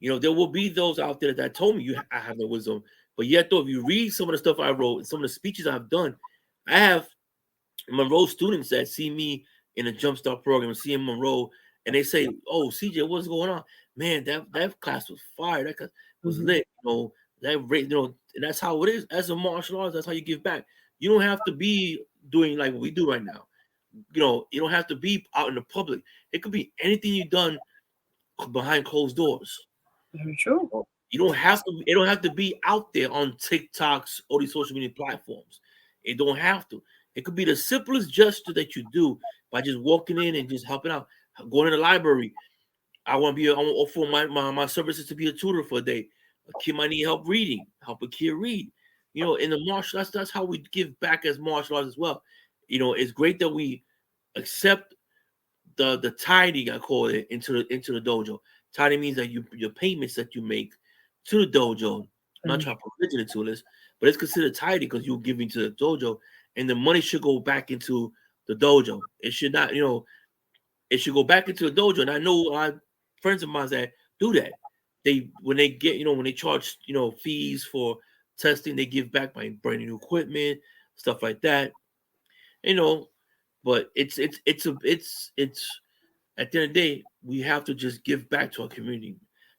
There will be those out there that told me I have no wisdom. But yet, though, if you read some of the stuff I wrote and some of the speeches I've done, I have Monroe students that see me in a Jumpstart program and see in Monroe, and they say, "Oh, CJ, what's going on? Man, that class was fire. That class was lit. And that's how it is as a martial arts. That's how you give back. You don't have to be doing like what we do right now. you don't have to be out in the public. It could be anything you've done behind closed doors. Very true. You don't have to. It don't have to be out there on TikToks or these social media platforms. It don't have to. It could be the simplest gesture that you do by just walking in and just helping out. Going to the library. I want to offer my services to be a tutor for a day. A kid might need help reading. Help a kid read. In the martial arts, that's how we give back as martial arts as well. It's great that we accept the tithing, I call it, into the dojo. Tithing means that your payments that you make to the dojo. I'm not trying to put religion into this, but it's considered tithing because you're giving to the dojo, and the money should go back into the dojo. It should not, it should go back into the dojo. And I know friends of mine that do that. When they charge fees for testing, they give back by bringing new equipment, stuff like that. But it's at the end of the day, we have to just give back to our community.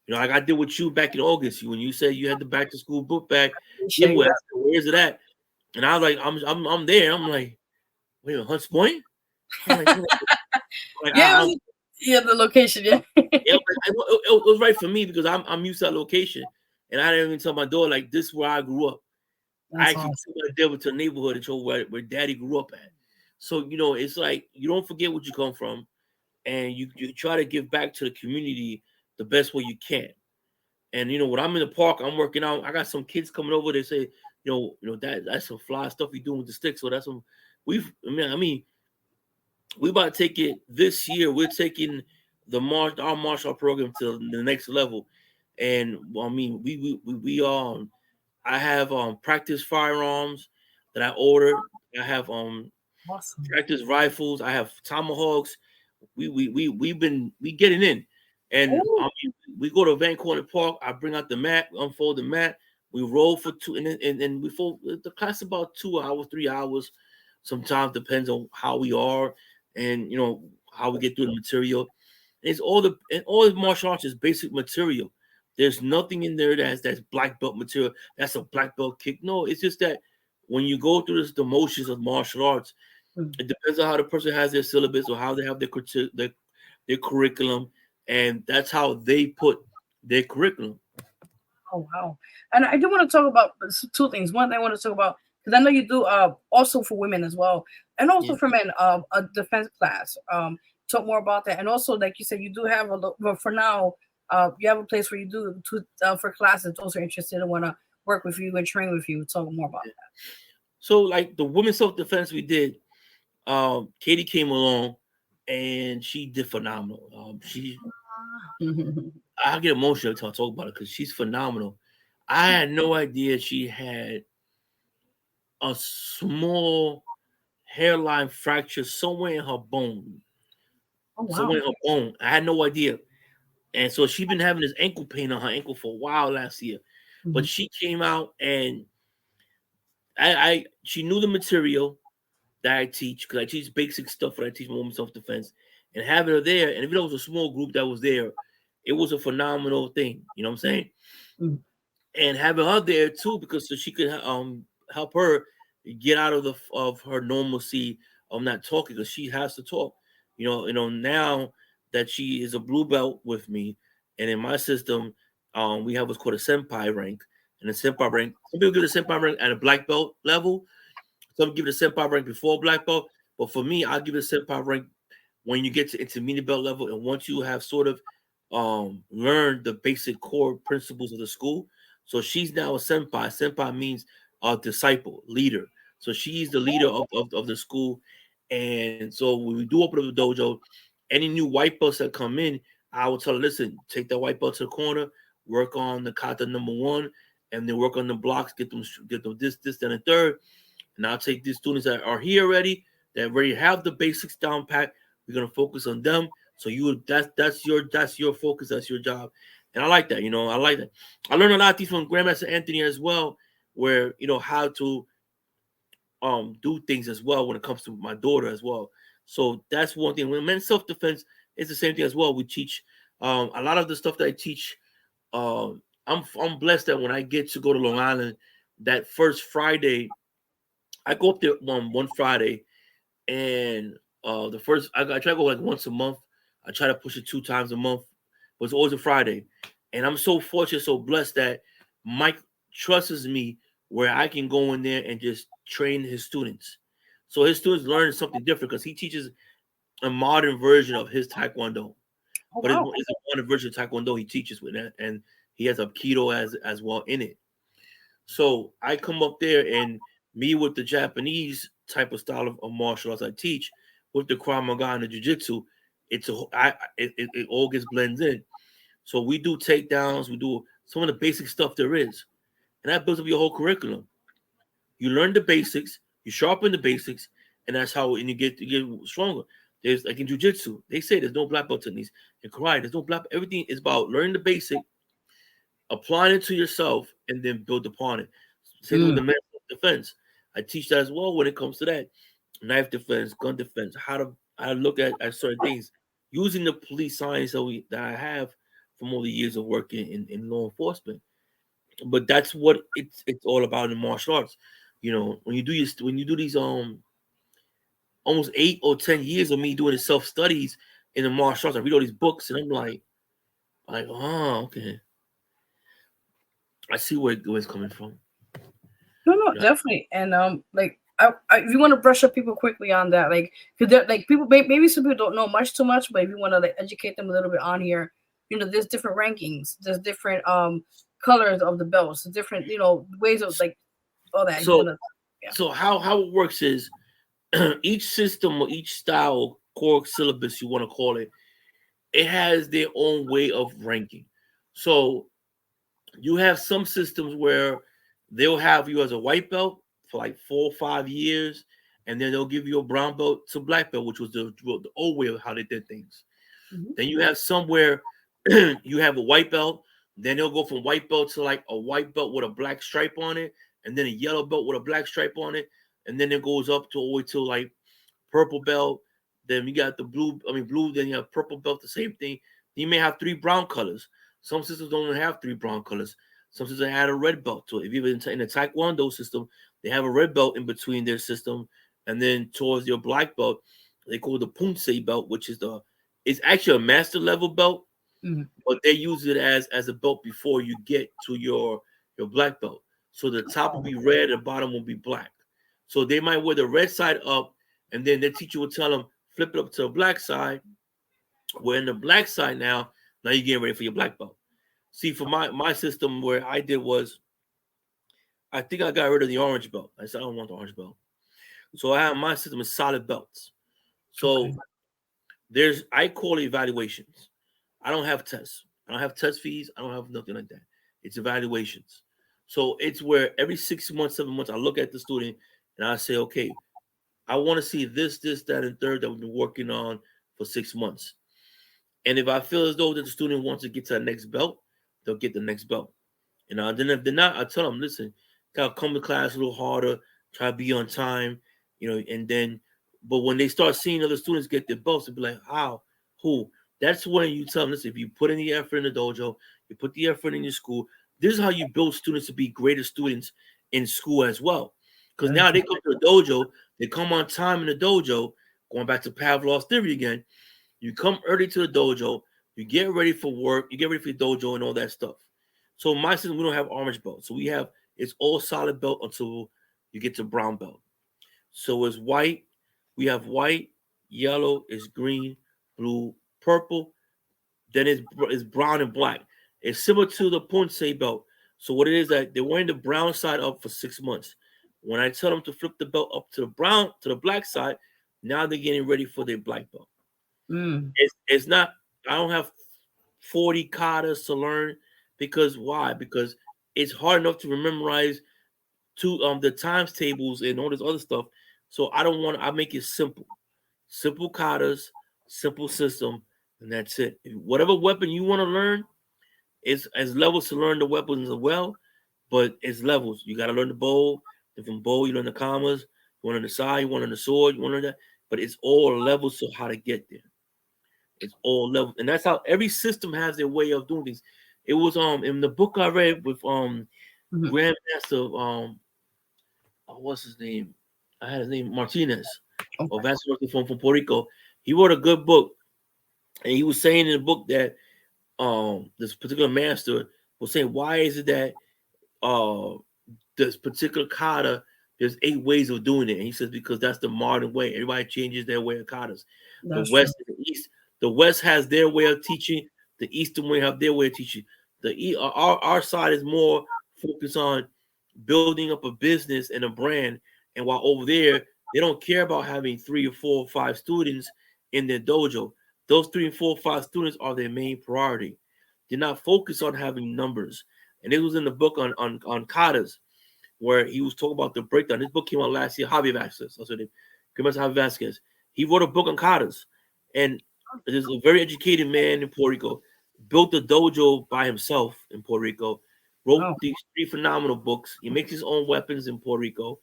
Like I did with you back in August, when you said you had the back to school book bag, where's it at? And I was like, I'm there. I'm like, wait a Hunts Point? I'm like, the location, yeah. It was right for me because I'm used to that location, and I didn't even tell my daughter like this is where I grew up. I actually took my devil to the neighborhood and show where Daddy grew up at. So it's like you don't forget what you come from, and you try to give back to the community the best way you can. And when I'm in the park, I'm working out. I got some kids coming over. They say, that's some fly stuff you doing with the sticks. So that's some we about to take it this year. We're taking our martial art program to the next level. And I have practice firearms that I ordered. I have practice rifles. I have tomahawks. We getting in, and we go to Van Corner Park. I bring out the mat, unfold the mat. We roll for 2, and we fold the class about 2 hours, 3 hours. Sometimes depends on how we are, and how we get through the material. It's all the martial arts is basic material. There's nothing in there that's black belt material. That's a black belt kick. No, it's just that when you go through the motions of martial arts, it depends on how the person has their syllabus or how they have their curriculum, and that's how they put their curriculum. Oh wow! And I do want to talk about 2 things. One, I want to talk about because I know you do also for women as well, and also for men a defense class. Talk more about that, and also like you said, you do have but for now. You have a place where you do for classes those are interested and want to work with you and train with you. Talk more about that. So, like the women's self-defense we did, Katie came along and she did phenomenal. I get emotional to talk about it because she's phenomenal. I had no idea she had a small hairline fracture somewhere in her bone. Oh, wow. Somewhere in her bone. I had no idea. And so she's been having this ankle pain on her ankle for a while last year. But she came out and she knew the material that I teach because I teach basic stuff when I teach women's self-defense. And having her there, and even though it was a small group that was there, it was a phenomenal thing. You know what I'm saying? And having her there too, because so she could help her get out of her normalcy of not talking, because she has to talk. Now that she is a blue belt with me, and in my system, we have what's called a senpai rank. And the senpai rank, some people give the senpai rank at a black belt level. Some give it a senpai rank before black belt. But for me, I'll give it a senpai rank when you get to intermediate belt level. And once you have sort of learned the basic core principles of the school. So she's now a senpai. Senpai means disciple, leader. So she's the leader of the school. And so when we do open up the dojo, any new white belts that come in, I will tell her, listen, take that white belt to the corner, work on the kata number 1, and then work on the blocks, get them this, then a third. And I'll take these students that are here already, that already have the basics down pat. We're gonna focus on them. So that's your focus, that's your job. And I like that, I like that. I learned a lot of things from Grandmaster Anthony as well, where how to do things as well when it comes to my daughter as well. So that's one thing. When men's self-defense is the same thing as well. We teach a lot of the stuff that I teach. I'm blessed that when I get to go to Long Island, that first Friday, I go up there one Friday, and The first I try to go like once a month. I try to push it 2 times a month, but it's always a Friday. And I'm so fortunate, so blessed that Mike trusts me where I can go in there and just train his students. So his students learn something different because he teaches a modern version of his Taekwondo. Oh, But wow. it's a modern version of Taekwondo he teaches with that, and he has Aikido as well in it. So I come up there and me with the Japanese type of style of martial arts I teach with the Krav Maga and the Jiu-Jitsu, it all gets blends in. So we do takedowns, we do some of the basic stuff there is, and that builds up your whole curriculum. You learn the basics, you sharpen the basics, and that's how and you get stronger. There's like in Jiu-Jitsu, they say there's no black belt techniques. In karate, there's no black. Everything is about learning the basic, applying it to yourself, and then build upon it. Same with the mental defense. I teach that as well when it comes to that knife defense, gun defense, how to look at certain things using the police science that I have from all the years of working in law enforcement. But that's what it's all about in martial arts. You know, when you do these almost 8 or 10 years of me doing the self studies in the martial arts, I read all these books and I'm like, oh, okay. I see where it's coming from. No, definitely. And like, if you want to brush up people quickly on that, like, because like people, maybe some people don't know too much, but if you want to like educate them a little bit on here, there's different rankings, there's different colors of the belts, different ways of like all that. So how it works is each system or each style, core syllabus you want to call it, it has their own way of ranking. So you have some systems where they'll have you as a white belt for like 4 or 5 years, and then they'll give you a brown belt to black belt, which was the old way of how they did things. Mm-hmm. Then you have somewhere you have a white belt, then they'll go from white belt to like a white belt with a black stripe on it, and then a yellow belt with a black stripe on it, and then it goes up to all the way to like purple belt. Then you got the blue, then you have purple belt, the same thing. You may have 3 brown colors. Some systems don't have 3 brown colors. Some systems add a red belt to it. If you're in the Taekwondo system, they have a red belt in between their system, and then towards your black belt, they call it the Punse belt, which is it's actually a master level belt, but they use it as a belt before you get to your black belt. So the top will be red, the bottom will be black. So they might wear the red side up, and then the teacher will tell them flip it up to the black side. We're in the black side now you're getting ready for your black belt. See, for my system, where I did was, I think I got rid of the orange belt. I said I don't want the orange belt. So I have my system is solid belts. So I call it evaluations. I don't have tests. I don't have test fees. I don't have nothing like that. It's evaluations. So it's where every 6 months, 7 months, I look at the student and I say, okay, I want to see this, that, and third that we've been working on for 6 months. And if I feel as though that the student wants to get to the next belt, they'll get the next belt. And then if they're not, I tell them, listen, gotta come to class a little harder, try to be on time, and then, but when they start seeing other students get their belts, they'll be like, how, who? That's when you tell them, listen, if you put in the effort in the dojo, you put the effort in your school, this is how you build students to be greater students in school as well. Because now they come to the dojo, they come on time in the dojo, going back to Pavlov's theory again. You come early to the dojo, you get ready for work, you get ready for the dojo and all that stuff. So my system, we don't have orange belt. So it's all solid belt until you get to brown belt. So it's white. We have white, yellow, is green, blue, purple. Then it's brown and black. It's similar to the Punse belt. So what it is that they're wearing the brown side up for 6 months. When I tell them to flip the belt up to the black side, now they're getting ready for their black belt. It's not, I don't have 40 katas to learn because why? Because it's hard enough to memorize the times tables and all this other stuff. So I make it simple katas, simple system, and that's it. Whatever weapon you want to learn, it's as levels to learn the weapons as well, but it's levels. You got to learn the bow, different bow, you learn the commas, you want on the side, you want on the sword, you want to learn that, but it's all levels to how to get there. It's all level, and that's how every system has their way of doing things. It was in the book I read with Grandmaster what's his name? I had his name Martinez. or Vancouver from Puerto Rico. He wrote a good book, and he was saying in the book that this particular master was saying, why is it that this particular kata, there's 8 ways of doing it, and he says because that's the modern way. Everybody changes their way of katas. The West and the East. The West has their way of teaching. The Eastern way have their way of teaching. Our side is more focused on building up a business and a brand, and while over there they don't care about having 3 or 4 or 5 students in their dojo. Those 3 and 4 or 5 students are their main priority. They're not focused on having numbers. And it was in the book on katas, where he was talking about the breakdown. This book came out last year. Javier Vasquez, also named Javier Vasquez. He wrote a book on katas, and there's a very educated man in Puerto Rico, built a dojo by himself in Puerto Rico, wrote these 3 phenomenal books. He makes his own weapons in Puerto Rico.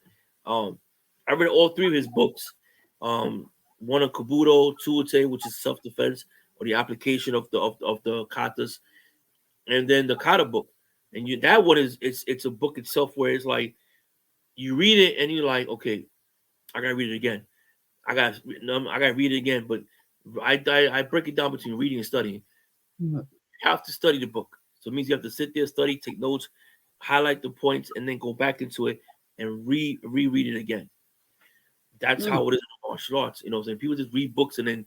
I read all 3 of his books. One on Kabuto, Tuate, which is self-defense, or the application of the katas, and then the kata book. And that one is it's a book itself where it's like you read it and you're like, okay, I gotta read it again. I gotta read it again. But I break it down between reading and studying. Mm-hmm. You have to study the book. So it means you have to sit there, study, take notes, highlight the points, and then go back into it and reread it again. That's how it is in martial arts. You know what I'm saying? People just read books and then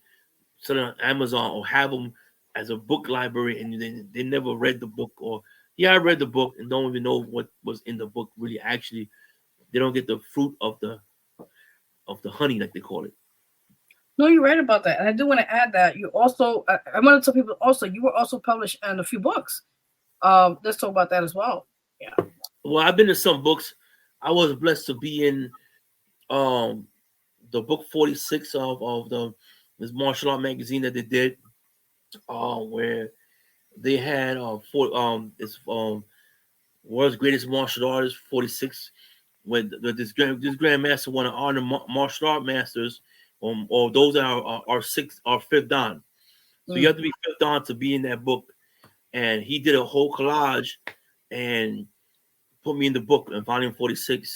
sell it on Amazon or have them as a book library, and they never read the book. Or I read the book and don't even know what was in the book really. Actually, they don't get the fruit of the honey, like they call it. No, you're right about that. And I do want to add that you also, I want to tell people also, you were also published in a few books. Let's talk about that as well. Yeah. Well, I've been to some books. I was blessed to be in the book 46 of this martial art magazine that they did, where they had this world's greatest martial artist 46, when this grandmaster won to honor martial art masters, or those that are fifth dan. So you have to be fifth dan to be in that book. And he did a whole collage and put me in the book in volume 46.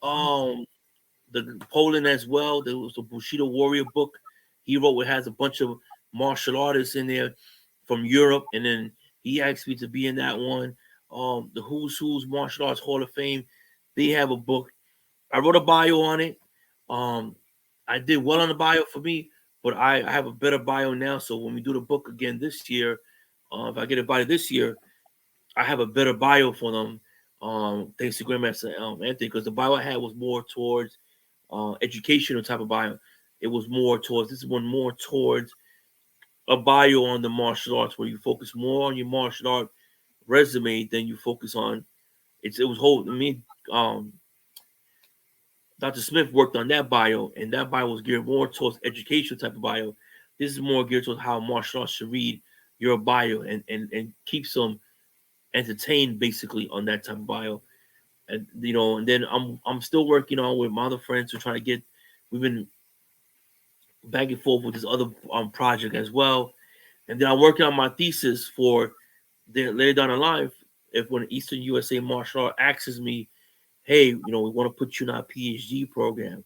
The Poland as well. There was a Bushido Warrior book he wrote, which has a bunch of martial artists in there from Europe, and then he asked me to be in that one. The Who's Martial Arts Hall of Fame, they have a book. I wrote a bio on it. I did well on the bio for me, but I have a better bio now. So when we do the book again this year, if I get it by this year, I have a better bio for them. Thanks to Grandmaster Anthony, because the bio I had was more towards educational type of bio. It was more towards a bio on the martial arts, where you focus more on your martial art resume than you focus on Dr. Smith worked on that bio, and that bio was geared more towards educational type of bio. This is more geared towards how martial arts should read your bio and keeps them entertained basically on that type of bio. And and then I'm still working on with my other friends to try to get. We've been back and forth with this other project as well, and then I'm working on my thesis for later down the line. If when Eastern USA Martial Art asks me, hey, we want to put you in our PhD program,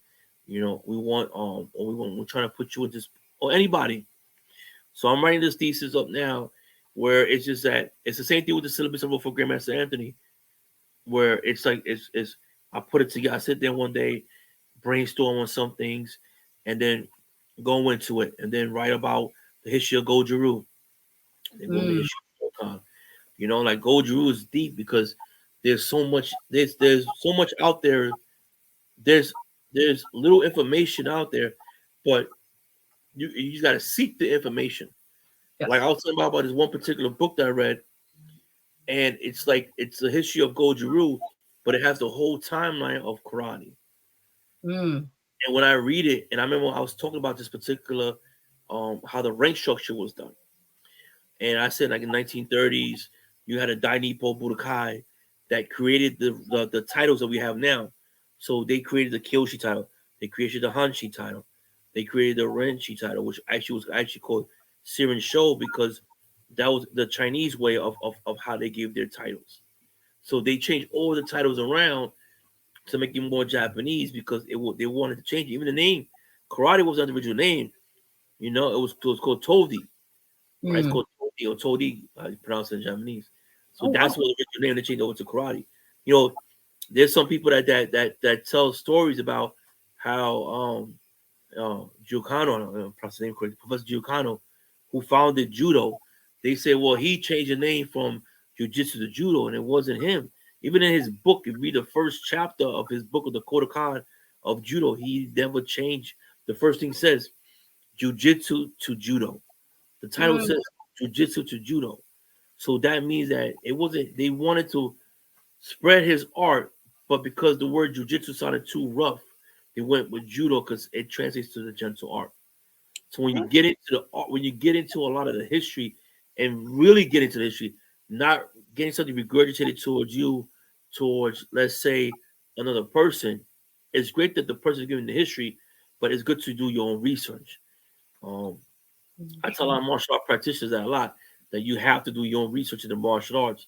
we're trying to put you in this, or anybody. So I'm writing this thesis up now, where it's just that it's the same thing with the syllabus I wrote for Grandmaster Anthony, where it's like it's I put it together. I sit there one day, brainstorm on some things, and then go into it, and then write about the history of Goju-Ryu. Then go into the history of like Goju-Ryu is deep because there's so much so much out there. There's little information out there, but you just got to seek the information. Yeah. Like I was talking about this one particular book that I read, and it's like it's the history of Goju-Ryu, but it has the whole timeline of karate. And when I read it, and I remember I was talking about this particular how the rank structure was done, and I said like in the 1930s you had a Dai Nippo Budokai that created the titles that we have now. So they created the Kyoshi title, they created the Hanshi title, they created the Renshi title, which was called Sirin Sho, because that was the Chinese way of how they gave their titles. So they changed all the titles around to make it more Japanese, because they wanted to change it. Even the name, Karate was not the original name. You know, it was called Todi. Right? It's Mm. called Todi or Todi, you pronounce it in Japanese. So Oh, that's wow. what the original name they changed over to karate. You know, there's some people that tell stories about how Giucano, pronounce the name correctly, Professor Giucano, who founded judo. They say, well, he changed the name from jiu-jitsu to judo, and it wasn't him. Even in his book, if you read the first chapter of his book of the Kodokan of judo, he never changed. The first thing says jiu-jitsu to judo. The title Mm. says jiu-jitsu to judo. So that means that it wasn't, they wanted to spread his art, but because the word jiu-jitsu sounded too rough, they went with judo because it translates to the gentle art. So when you get into the art, when you get into a lot of the history and really get into the history, not getting something regurgitated towards you, towards let's say another person, it's great that the person is giving the history, but it's good to do your own research. Um, I tell a lot of martial art practitioners that a lot that you have to do your own research in the martial arts,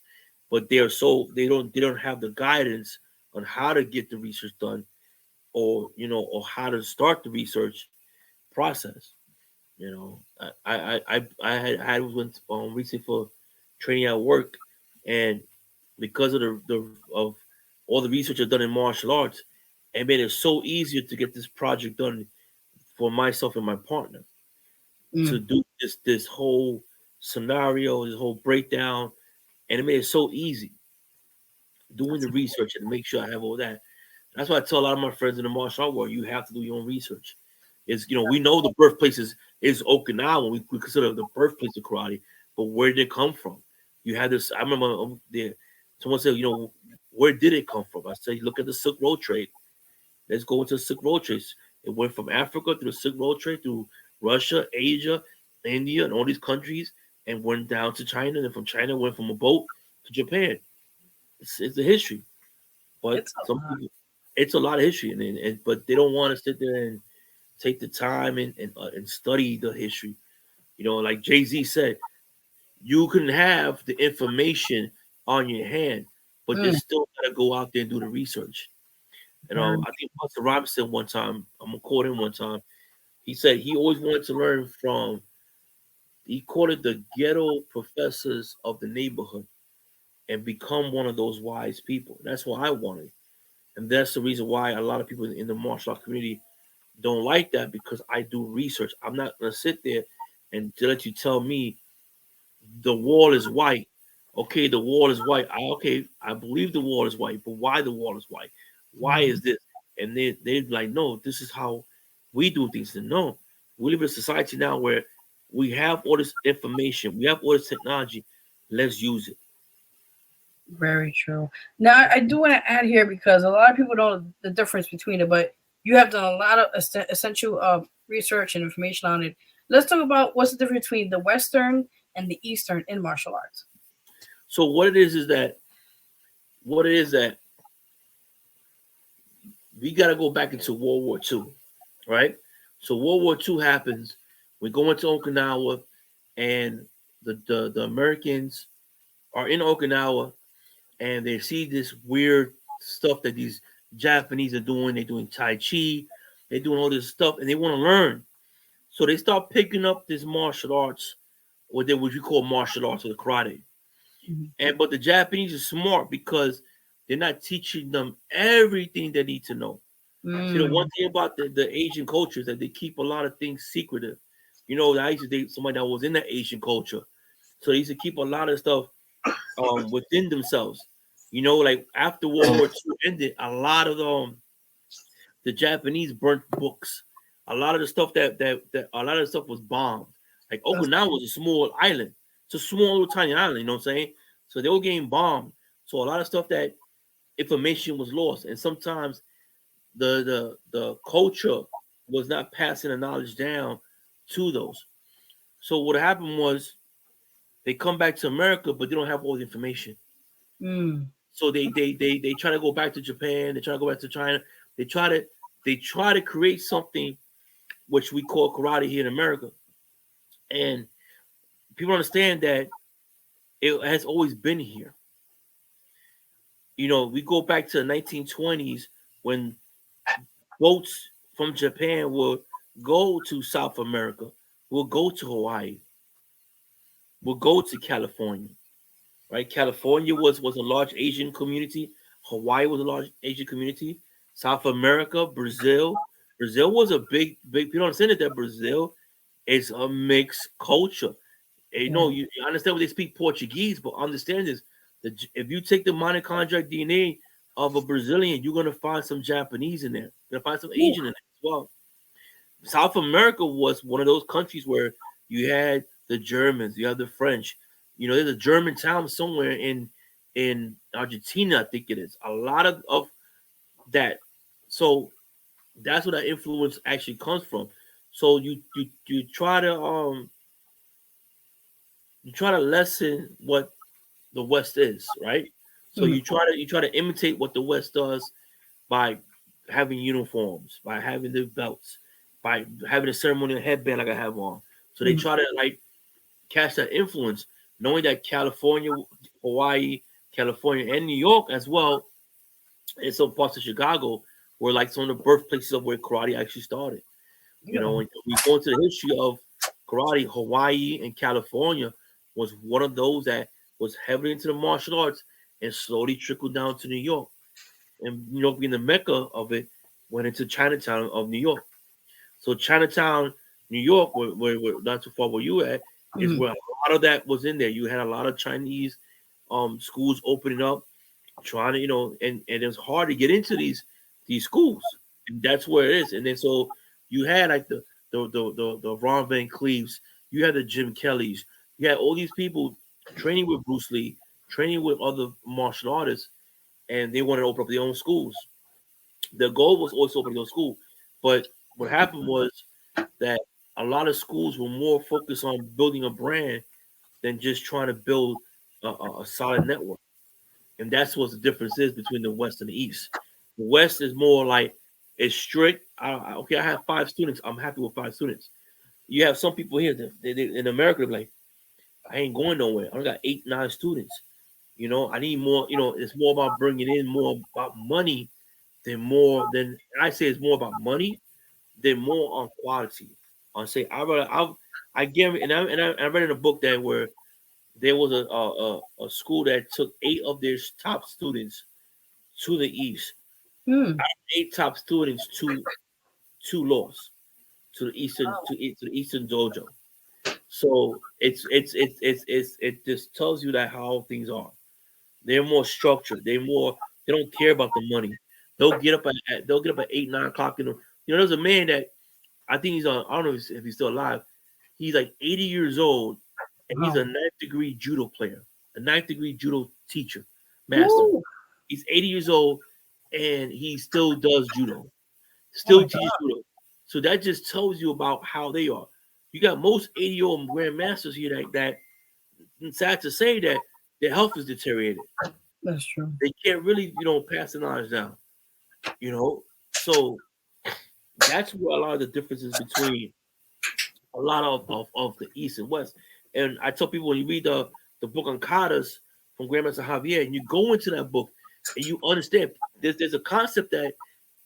but they don't have the guidance on how to get the research done, or how to start the research process. I went recently for training at work, and because of the of all the research I've done in martial arts, it made it so easier to get this project done for myself and my partner to Mm. do this whole scenario, this whole breakdown, and it made it so easy doing That's the research and make sure I have all that. That's why I tell a lot of my friends in the martial art world, you have to do your own research. We know the birthplace is Okinawa. We consider the birthplace of karate, but where did it come from? You had this. I remember there. Someone said, where did it come from? I said, look at the Silk Road trade. Let's go into the Silk Road trade. It went from Africa through the Silk Road trade through Russia, Asia, India, and all these countries, and went down to China. And from China, went from a boat to Japan. It's a history, but it's a some lot. people, it's a lot of history, but they don't want to sit there and take the time and study the history. Like Jay Z said, you can have the information on your hand, but they Mm. still gotta go out there and do the research. And Very I think Buster Robinson one time, I'm gonna quote him one time. He said he always wanted to learn from. He called it the ghetto professors of the neighborhood and become one of those wise people. That's what I wanted, and that's the reason why a lot of people in the martial art community don't like that because I do research. I'm not gonna sit there and to let you tell me the wall is white. Okay, the wall is white. I believe the wall is white, but why the wall is white? Why Mhm. is this? And they're like, no, this is how we do things. And no, we live in a society now where we have all this information, we have all this technology. Let's use it. Very true. Now, I do want to add here because a lot of people don't know the difference between it, but you have done a lot of essential research and information on it. Let's talk about what's the difference between the Western and the Eastern in martial arts. So what it is that we got to go back into World War II, right? So World War II happens. We go into Okinawa, and the Americans are in Okinawa, and they see this weird stuff that these Japanese are doing. They're doing Tai Chi, they're doing all this stuff, and they want to learn. So they start picking up this martial arts, what you call martial arts or the karate. Mhm. But the Japanese are smart because they're not teaching them everything they need to know. See, the one Mm. thing about the Asian culture is that they keep a lot of things secretive. I used to date somebody that was in the Asian culture, so they used to keep a lot of stuff within themselves. Like after World War II ended, a lot of the Japanese burnt books. A lot of the stuff that a lot of the stuff was bombed. Like That's Okinawa was a small island. It's a small little tiny island, you know what I'm saying? So they were getting bombed. So a lot of stuff that information was lost. And sometimes the culture was not passing the knowledge down to those. So what happened was they come back to America, but they don't have all the information. mm. So they try to go back to Japan. They try to go back to China. They try to they try to create something which we call karate here in America, and people understand that it has always been here. We go back to the 1920s when boats from Japan were go to South America. We'll go to Hawaii. We'll go to California. Right? California was a large Asian community. Hawaii was a large Asian community. South America, Brazil. Brazil was a big. People don't understand that Brazil is a mixed culture. And, you understand when they speak Portuguese, but understand this: if you take the mitochondrial DNA of a Brazilian, you're gonna find some Japanese in there. You're gonna find some Asian in there as well. South America was one of those countries where you had the Germans, you have the French. There's a German town somewhere in Argentina, I think it is. A lot of that. So that's where that influence actually comes from. So you try to lessen what the West is, right? So you try to imitate what the West does by having uniforms, by having the belts, by having a ceremonial headband like I have on. So they try to catch that influence, knowing that California, Hawaii, California, and New York as well, and some parts of Chicago were some of the birthplaces of where karate actually started. When we go into the history of karate, Hawaii and California was one of those that was heavily into the martial arts and slowly trickled down to New York. And New York being the mecca of it, went into Chinatown of New York. So Chinatown, New York, where not too far where you at, is where a lot of that was in there. You had a lot of Chinese schools opening up, trying to, and it's hard to get into these schools. And that's where it is. And then so you had the Ron Van Cleaves, you had the Jim Kellys, you had all these people training with Bruce Lee, training with other martial artists, and they wanted to open up their own schools. The goal was always to open their own school. But what happened was that a lot of schools were more focused on building a brand than just trying to build a solid network. And that's what the difference is between the West and the East. The West is more it's strict. I have 5 students. I'm happy with 5 students. You have some people here that in America, they're like, I ain't going nowhere. I only got 8, 9 students. I need more. It's more about bringing in more about money than I say it's more about money than more on quality. I say I guarantee, and I read in a book that where there was a school that took 8 of their top students to the East. 8 top students to lost to the Eastern dojo. So it just tells you that how things are. They're more structured. They don't care about the money. They'll get up at 8, 9 o'clock in the. There's a man that I think he's on. I don't know if he's still alive. He's 80 years old, and he's a 9th degree judo player, a 9th degree judo teacher, master. Woo! He's 80 years old, and he still does judo, still teaches judo. So that just tells you about how they are. You got most 80-year-old grandmasters here that sad to say that their health is deteriorated. That's true. They can't really, pass the knowledge down. So that's where a lot of the differences between a lot of the East and West. And I tell people when you read the book on katas from Grandmaster Javier, and you go into that book and you understand there's a concept that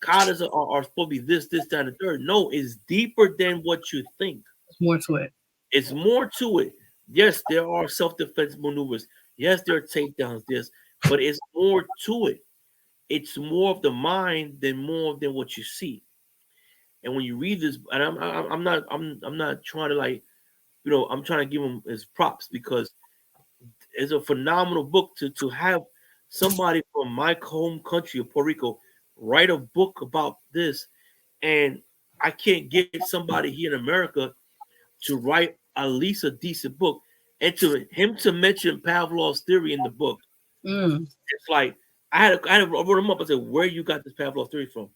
katas are supposed to be this, that, and the third. No, it's deeper than what you think. There's more to it. It's more to it. Yes, there are self-defense maneuvers. Yes, there are takedowns. Yes, but it's more to it. It's more of the mind than what you see. And when you read this, and I'm not trying to I'm trying to give him his props because it's a phenomenal book to have somebody from my home country of Puerto Rico write a book about this. And I can't get somebody here in America to write at least a decent book, and to mention Pavlov's theory in the book. It's like I wrote him up. I said, "Where you got this Pavlov's theory from?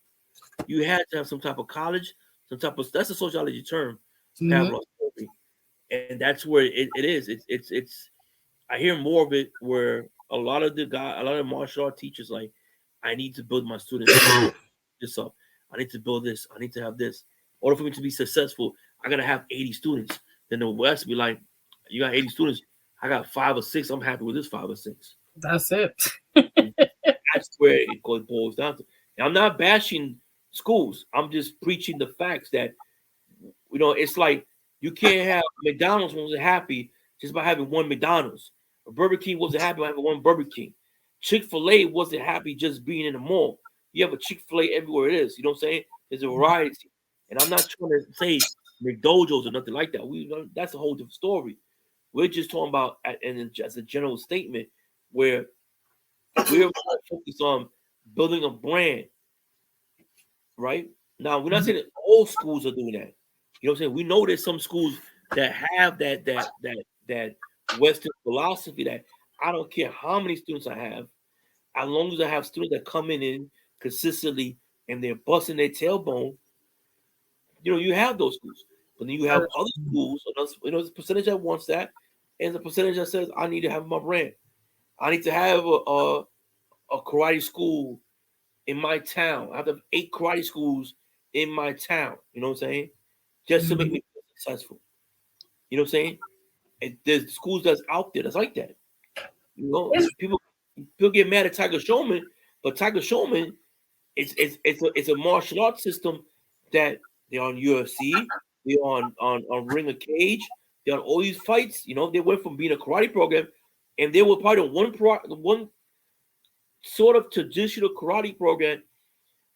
You had to have some type of college, that's a sociology term, Pavlov's theory, and that's where it is. It's. I hear more of it where a lot of martial art teachers I need to build my students this up. I need to build this. I need to have this. In order for me to be successful, I gotta have 80 students. Then the West be like, you got 80 students. I got 5 or 6. I'm happy with this 5 or 6. That's it. That's where it boils down to. And I'm not bashing schools. I'm just preaching the facts that It's like you can't have McDonald's wasn't happy just by having one McDonald's. Burger King wasn't happy by having one Burger King. Chick-fil-A wasn't happy just being in the mall. You have a Chick-fil-A everywhere it is. You know what I'm saying? There's a variety. And I'm not trying to say McDojos or nothing like that. That's a whole different story. We're just talking about, and as a general statement, where we're focused on building a brand, right? Now, we're not saying that all schools are doing that. You know what I'm saying? We know there's some schools that have that Western philosophy that I don't care how many students I have, as long as I have students that coming in consistently and they're busting their tailbone, you have those schools. But then you have other schools, there's a percentage that wants that, and the percentage that says, I need to have my brand. I need to have a karate school in my town. I have to have 8 karate schools in my town. You know what I'm saying? Just to make me successful. You know what I'm saying? And there's schools that's out there that's like that. People get mad at Tiger Showman, but Tiger Showman, it's a martial arts system that they're on UFC, they're on Ring of Cage, they're on all these fights. They went from being a karate program, and they were part of one sort of traditional karate program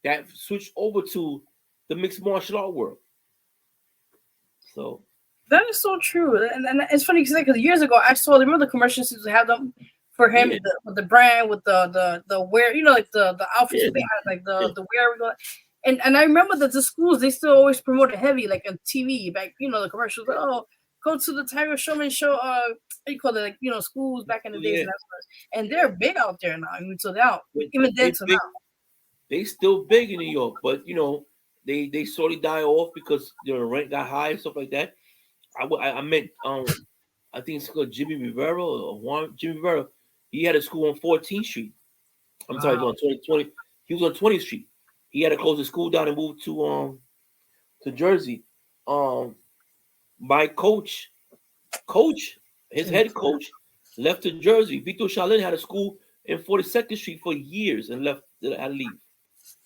that switched over to the mixed martial art world. So that is so true, and it's funny because years ago I saw. Remember the commercials used to have them for him with the brand, with the wear, like the outfits they had, like the wear. And I remember that the schools, they still always promoted heavy, like on TV back. The commercials, like, oh, go to the Tiger Showman show. What do you call it? Like schools back in the days, and they're big out there now. Until now, even then to now, they still big in New York, but they slowly die off because the rent got high and stuff like that. I met I think it's called Jimmy Rivera or Juan Jimmy Rivera. He had a school on 14th Street. I'm sorry, on 20. He was on 20th Street. He had to close the school down and move to Jersey. My coach, his head coach, left to Jersey. Victor Chalin had a school in 42nd Street for years and had to leave.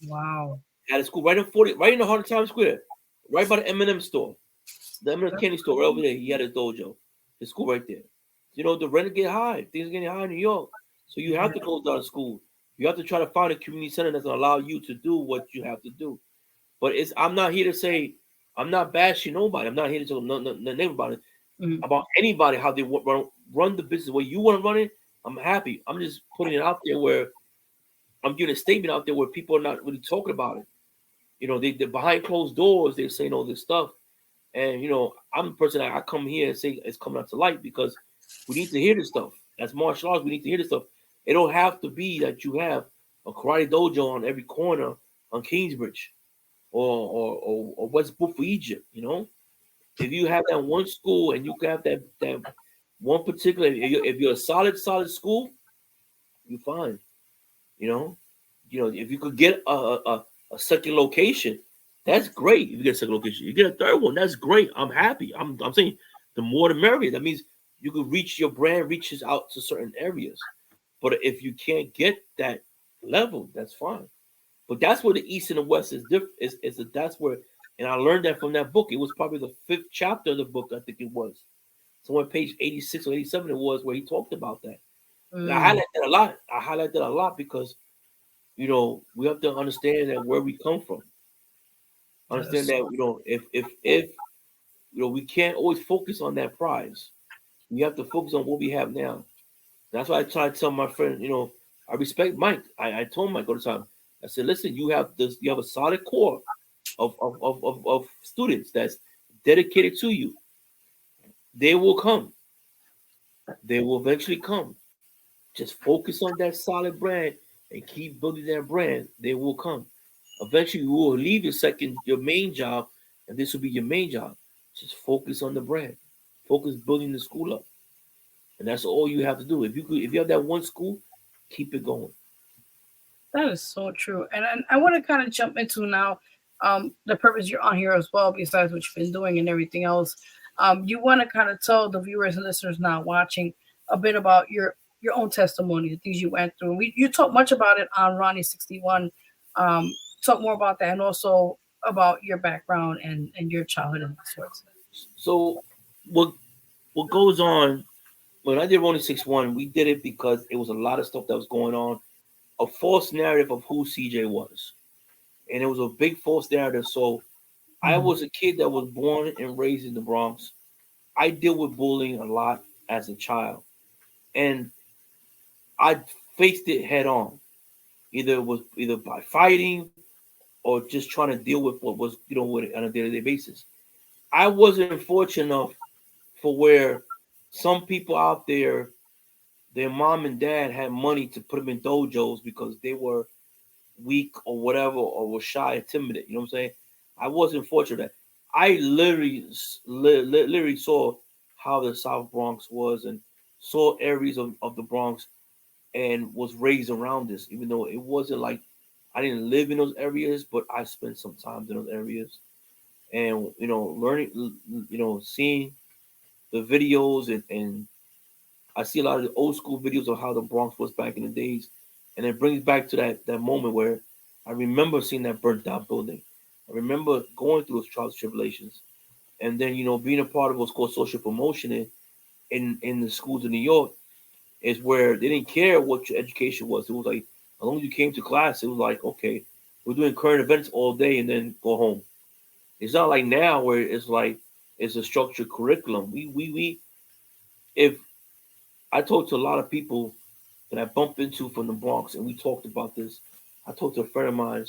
Wow. Had a school right in the heart of Times Square, right by the M&M store, the M&M candy store right over there. He had his dojo, his school right there. The rent get high. Things are getting high in New York, so you have to close down the school. You have to try to find a community center that's gonna allow you to do what you have to do. But I'm not here to say, I'm not bashing nobody. I'm not here to tell nothing about it. About anybody, how they run the business. Where you want to run it, I'm happy. I'm just putting it out there where I'm giving a statement out there where people are not really talking about it. They're behind closed doors. They're saying all this stuff. And, I'm the person that I come here and say it's coming out to light because we need to hear this stuff. As martial arts, we need to hear this stuff. It don't have to be that you have a karate dojo on every corner on Kingsbridge or West Buffalo, Egypt. If you have that one school and you can have that one particular, if you're a solid school, you're fine. If you could get a second location, that's great. If you get a second location, you get a third one, that's great. I'm happy. I'm saying the more the merrier. That means you could your brand reaches out to certain areas. But if you can't get that level, that's fine. But that's where the East and the West is different. That's where, and I learned that from that book. It was probably the 5th chapter of the book, I think it was. So on page 86 or 87 it was, where he talked about that. And I highlight that a lot. I highlight that a lot because, we have to understand that where we come from. Understand that, if we can't always focus on that prize. We have to focus on what we have now. That's why I try to tell my friend, I respect Mike. I told Mike all the time. I said, listen, you have a solid core of students that's dedicated to you. They will come. They will eventually come. Just focus on that solid brand and keep building that brand. They will come. Eventually, you will leave your main job, and this will be your main job. Just focus on the brand. Focus building the school up, and that's all you have to do. If you have that one school, keep it going. That is so true, and I want to kind of jump into now the purpose you're on here as well. Besides what you've been doing and everything else, you want to kind of tell the viewers and listeners now watching a bit about your own testimony, the things you went through. You talk much about it on Ronnie 61. Talk more about that, and also about your background and your childhood and sorts. So what goes on when I did Rolling 6-1, we did it because it was a lot of stuff that was going on, a false narrative of who CJ was, and it was a big false narrative. So I was a kid that was born and raised in the Bronx. I deal with bullying a lot as a child, and I faced it head on. Either it was either by fighting or just trying to deal with what was with it on a day-to-day basis. I wasn't fortunate enough for where some people out there, their mom and dad had money to put them in dojos because they were weak or whatever, or were shy and timid. You know what I'm saying? I wasn't fortunate. I literally saw how the South Bronx was and saw areas of the Bronx and was raised around this, even though it wasn't like I didn't live in those areas, but I spent some time in those areas and learning, seeing the videos and I see a lot of the old school videos of how the Bronx was back in the days, and it brings back to that moment where I remember seeing that burnt down building. I remember going through those trials and tribulations, and then being a part of what's called social promotion in the schools in New York is where they didn't care what your education was. It was like as long as you came to class, it was like okay, we're doing current events all day and then go home. It's not like now where it's like it's a structured curriculum. We if I talked to a lot of people that I bumped into from the Bronx, and we talked about this. I talked to a friend of mine,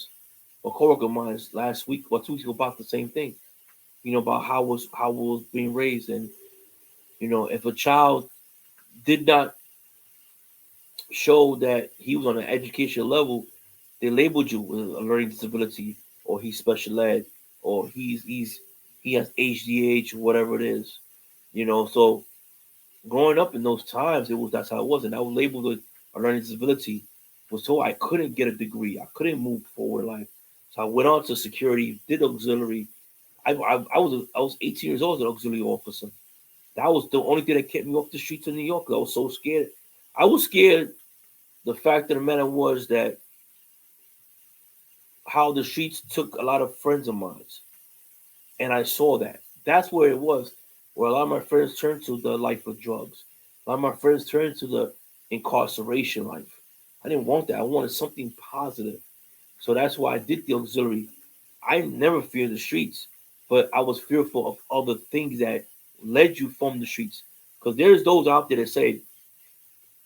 a coworker of mine, last week or 2 weeks ago about the same thing. About how was being raised, and if a child did not show that he was on an educational level, they labeled you with a learning disability, or he's special ed, or he has HDH, or whatever it is. So growing up in those times, that's how it was, and I was labeled with a learning disability. Was told I couldn't get a degree, I couldn't move forward in life. So I went on to security, did auxiliary. I was 18 years old as an auxiliary officer. That was the only thing that kept me off the streets of New York. I was so scared. I was scared. The fact of the matter was that how the streets took a lot of friends of mine, and I saw that. That's where it was, where a lot of my friends turned to the life of drugs. A lot of my friends turned to the incarceration life. I didn't want that. I wanted something positive. So that's why I did the auxiliary. I never feared the streets, but I was fearful of other things that led you from the streets. Because there's those out there that say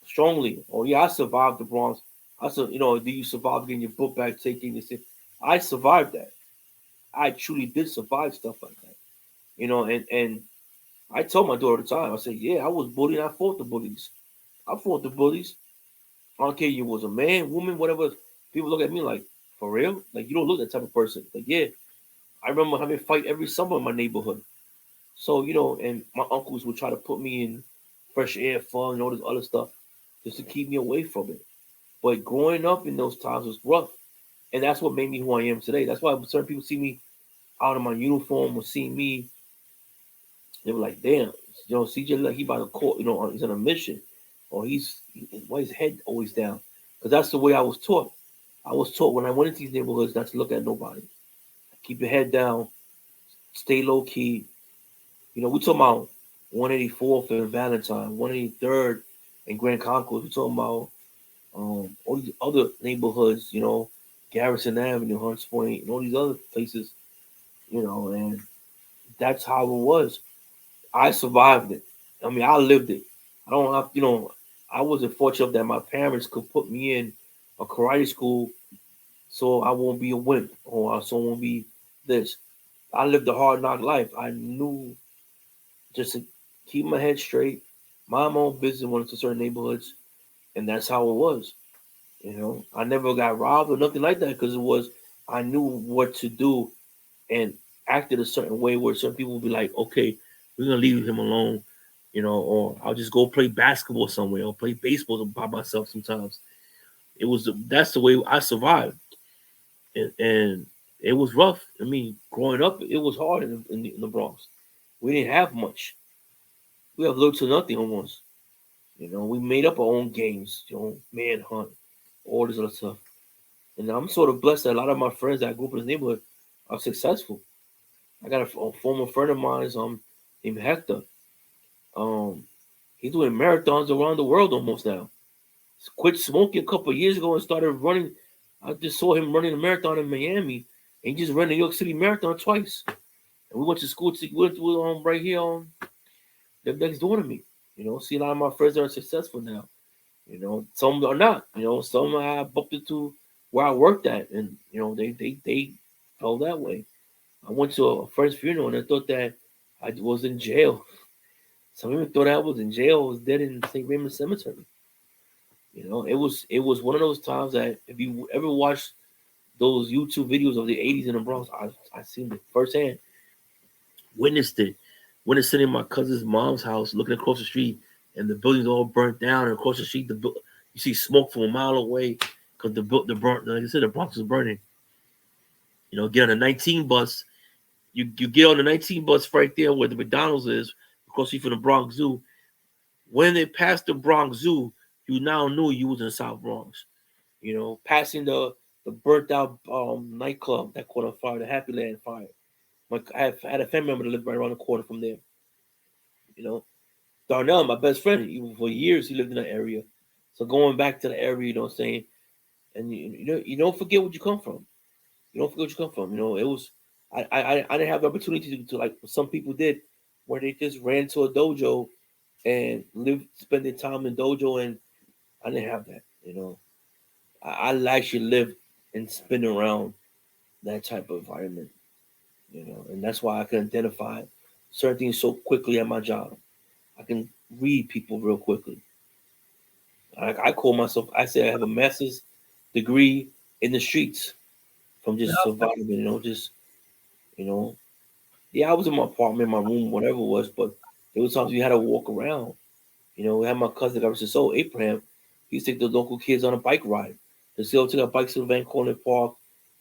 strongly, "Oh yeah, I survived the Bronx. I said, do you survive getting your book bag taken?" They say, "I survived that. I truly did survive stuff like that." And I tell my daughter all the time, I say, "Yeah, I was bullied. I fought the bullies. I fought the bullies. I don't care you was a man, woman, whatever." People look at me like, "For real? Like you don't look that type of person." Like, yeah, I remember having a fight every summer in my neighborhood. So, and my uncles would try to put me in fresh air, fun, and all this other stuff just to keep me away from it. But growing up in those times was rough. And that's what made me who I am today. That's why when certain people see me out in my uniform or see me, they were like, damn, CJ, like he by the court, he's on a mission. Or why his head always down? Because that's the way I was taught. I was taught when I went into these neighborhoods not to look at nobody. Keep your head down, stay low key. We talking about 184th and Valentine, 183rd and Grand Concourse. We talking about all these other neighborhoods, Garrison Avenue, Hunts Point, and all these other places, and that's how it was. I survived it. I mean, I lived it. I don't have, I wasn't fortunate that my parents could put me in a karate school so I won't be a wimp or so I won't be this. I lived a hard knock life. I knew just to keep my head straight, mind my own business, went into certain neighborhoods, and that's how it was. I never got robbed or nothing like that because it was I knew what to do and acted a certain way where certain people would be like, okay, we're gonna leave him alone, or I'll just go play basketball somewhere or play baseball by myself sometimes. That's the way I survived, and it was rough. I mean, growing up, it was hard in the Bronx. We didn't have much. We have little to nothing almost. We made up our own games, manhunt, all this other stuff. And I'm sort of blessed that a lot of my friends that I grew up in this neighborhood, I'm successful. I got a former friend of mine named Hector. He's doing marathons around the world almost now. Quit smoking a couple of years ago and started running. I just saw him running a marathon in Miami, and he just ran the New York City Marathon twice. And we went to school right here next door to me. See a lot of my friends that are successful now. Some are not. Some I bumped into where I worked at, and they felt that way. I went to a friend's funeral and I thought that I was in jail. Some even thought I was in jail. I was dead in St. Raymond Cemetery. It was one of those times that if you ever watched those YouTube videos of the '80s in the Bronx, I seen it firsthand. Witnessed it. Witnessed it in my cousin's mom's house, looking across the street, and the buildings all burnt down. And across the street, you see smoke from a mile away because the like I said, the Bronx was burning. Get on a 19 bus. You get on the 19 bus right there where the McDonald's is, across the street from the Bronx Zoo. When they passed the Bronx Zoo, you now knew you was in the South Bronx. Passing the burnt out nightclub that caught on fire, the Happy Land fire. I had a family member that lived right around the corner from there. Darnell, my best friend, for years he lived in that area. So going back to the area, you know what I'm saying, and you don't forget where you come from. You don't forget where you come from. It was I didn't have the opportunity to like some people did, where they just ran to a dojo and spending time in dojo, and I didn't have that. I actually lived and spin around that type of environment. And that's why I can identify certain things so quickly at my job. I can read people real quickly. I call myself, I say I have a master's degree in the streets from just surviving, yeah, I was in my apartment, my room, whatever it was, but there was times we had to walk around. We had my cousin that was just so Abraham. He used to take the local kids on a bike ride. They still took our bikes to the Van Corner Park,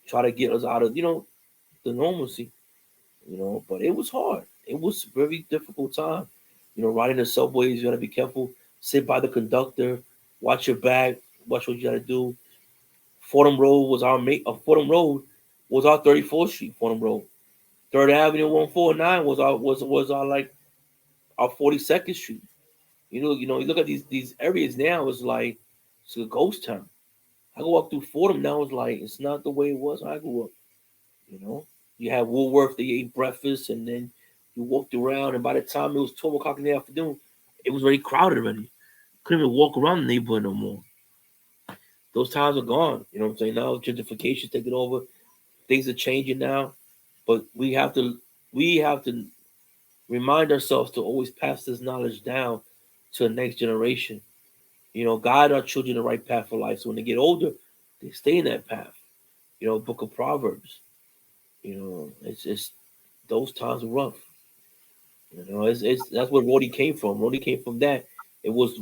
try to get us out of, the normalcy. But it was hard. It was a very difficult time. Riding the subways, you gotta be careful. Sit by the conductor, watch your back, watch what you gotta do. Fordham Road was our mate. Fordham Road was our 34th Street. Fordham Road, Third Avenue, 149 was our like our 42nd Street. You look at these areas now. It's like it's a ghost town. I go walk through Fordham now. It's like it's not the way it was when I grew up. You had Woolworth. They ate breakfast, and then you walked around. And by the time it was 12 o'clock in the afternoon, it was already crowded already. Couldn't even walk around the neighborhood no more. Those times are gone. You know what I'm saying? Now gentrification taking over. Things are changing now, but we have to remind ourselves to always pass this knowledge down to the next generation. Guide our children the right path for life. So when they get older, they stay in that path. Book of Proverbs. It's those times are rough. It's that's where Rody came from. Rody came from that. It was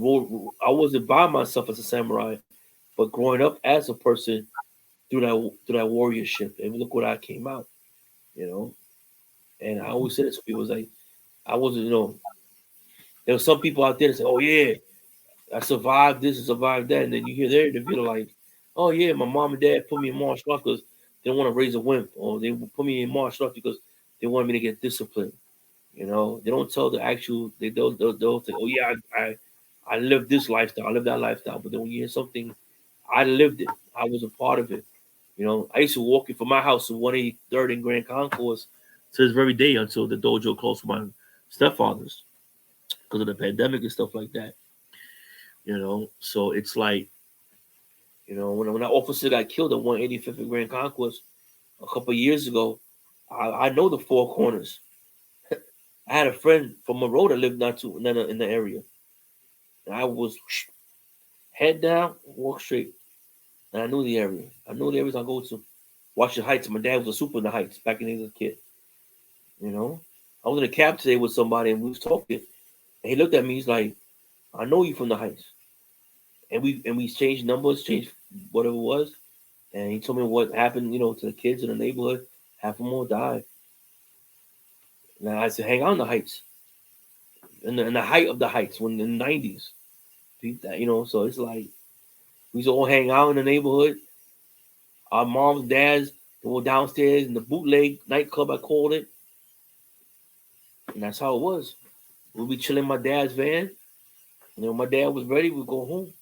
I wasn't by myself as a samurai, but growing up as a person through that warriorship. And look what I came out. And I always said it to people, it was like I wasn't. There were some people out there that say, "Oh yeah, I survived this and survived that," and then you hear their video like, "Oh yeah, my mom and dad put me in martial arts because they don't want to raise a wimp, or they put me in martial arts because they want me to get disciplined." They don't tell the actual. They'll say, "Oh yeah, I lived this lifestyle, I lived that lifestyle." But then when you hear something, I lived it. I was a part of it. I used to walk in from my house to 183rd and Grand Concourse to this very day until the dojo closed for my stepfathers because of the pandemic and stuff like that. So it's like, when that officer got killed at 185th and Grand Concourse a couple of years ago, I know the four corners. I had a friend from a road that lived not too in the area. And I was head down, walk straight. And I knew the area. I knew the areas I go to. Watch the Heights. My dad was a super in the Heights back in as a kid. I was in a cab today with somebody and we was talking. And he looked at me, he's like, "I know you from the Heights." And we changed numbers, changed whatever it was. And he told me what happened, to the kids in the neighborhood. Half of them all died. And I said, hang out in the Heights. In the height of the Heights, when in the 90s. So it's like we used to all hang out in the neighborhood. Our moms, dads Go downstairs in the bootleg nightclub, I called it. And that's how it was. We'd be chilling in my dad's van. When my dad was ready, we'd go home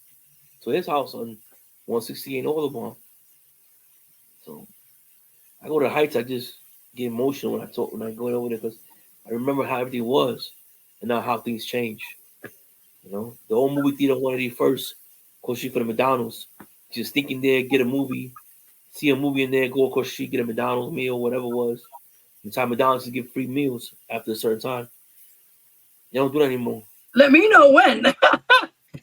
to his house on 168 Audubon. So I go to the Heights, I just get emotional when I go over there because I remember how everything was and now how things change. The old movie theater on 181st, across street for the McDonald's. Just thinking there, get a movie, see a movie in there, go across the street, get a McDonald's meal, whatever it was. The time McDonald's to give free meals after a certain time. They don't do that anymore. Let me know when. That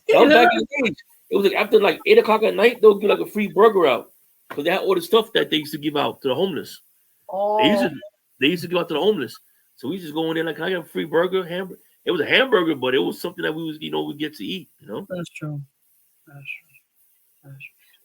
was back in the days. It was like after 8 o'clock at night, they'll give a free burger out because they had all the stuff that they used to give out to the homeless. Oh. They used to give out to the homeless. So we just go in there can I get a free burger, hamburger? It was a hamburger, but it was something that we get to eat. That's true.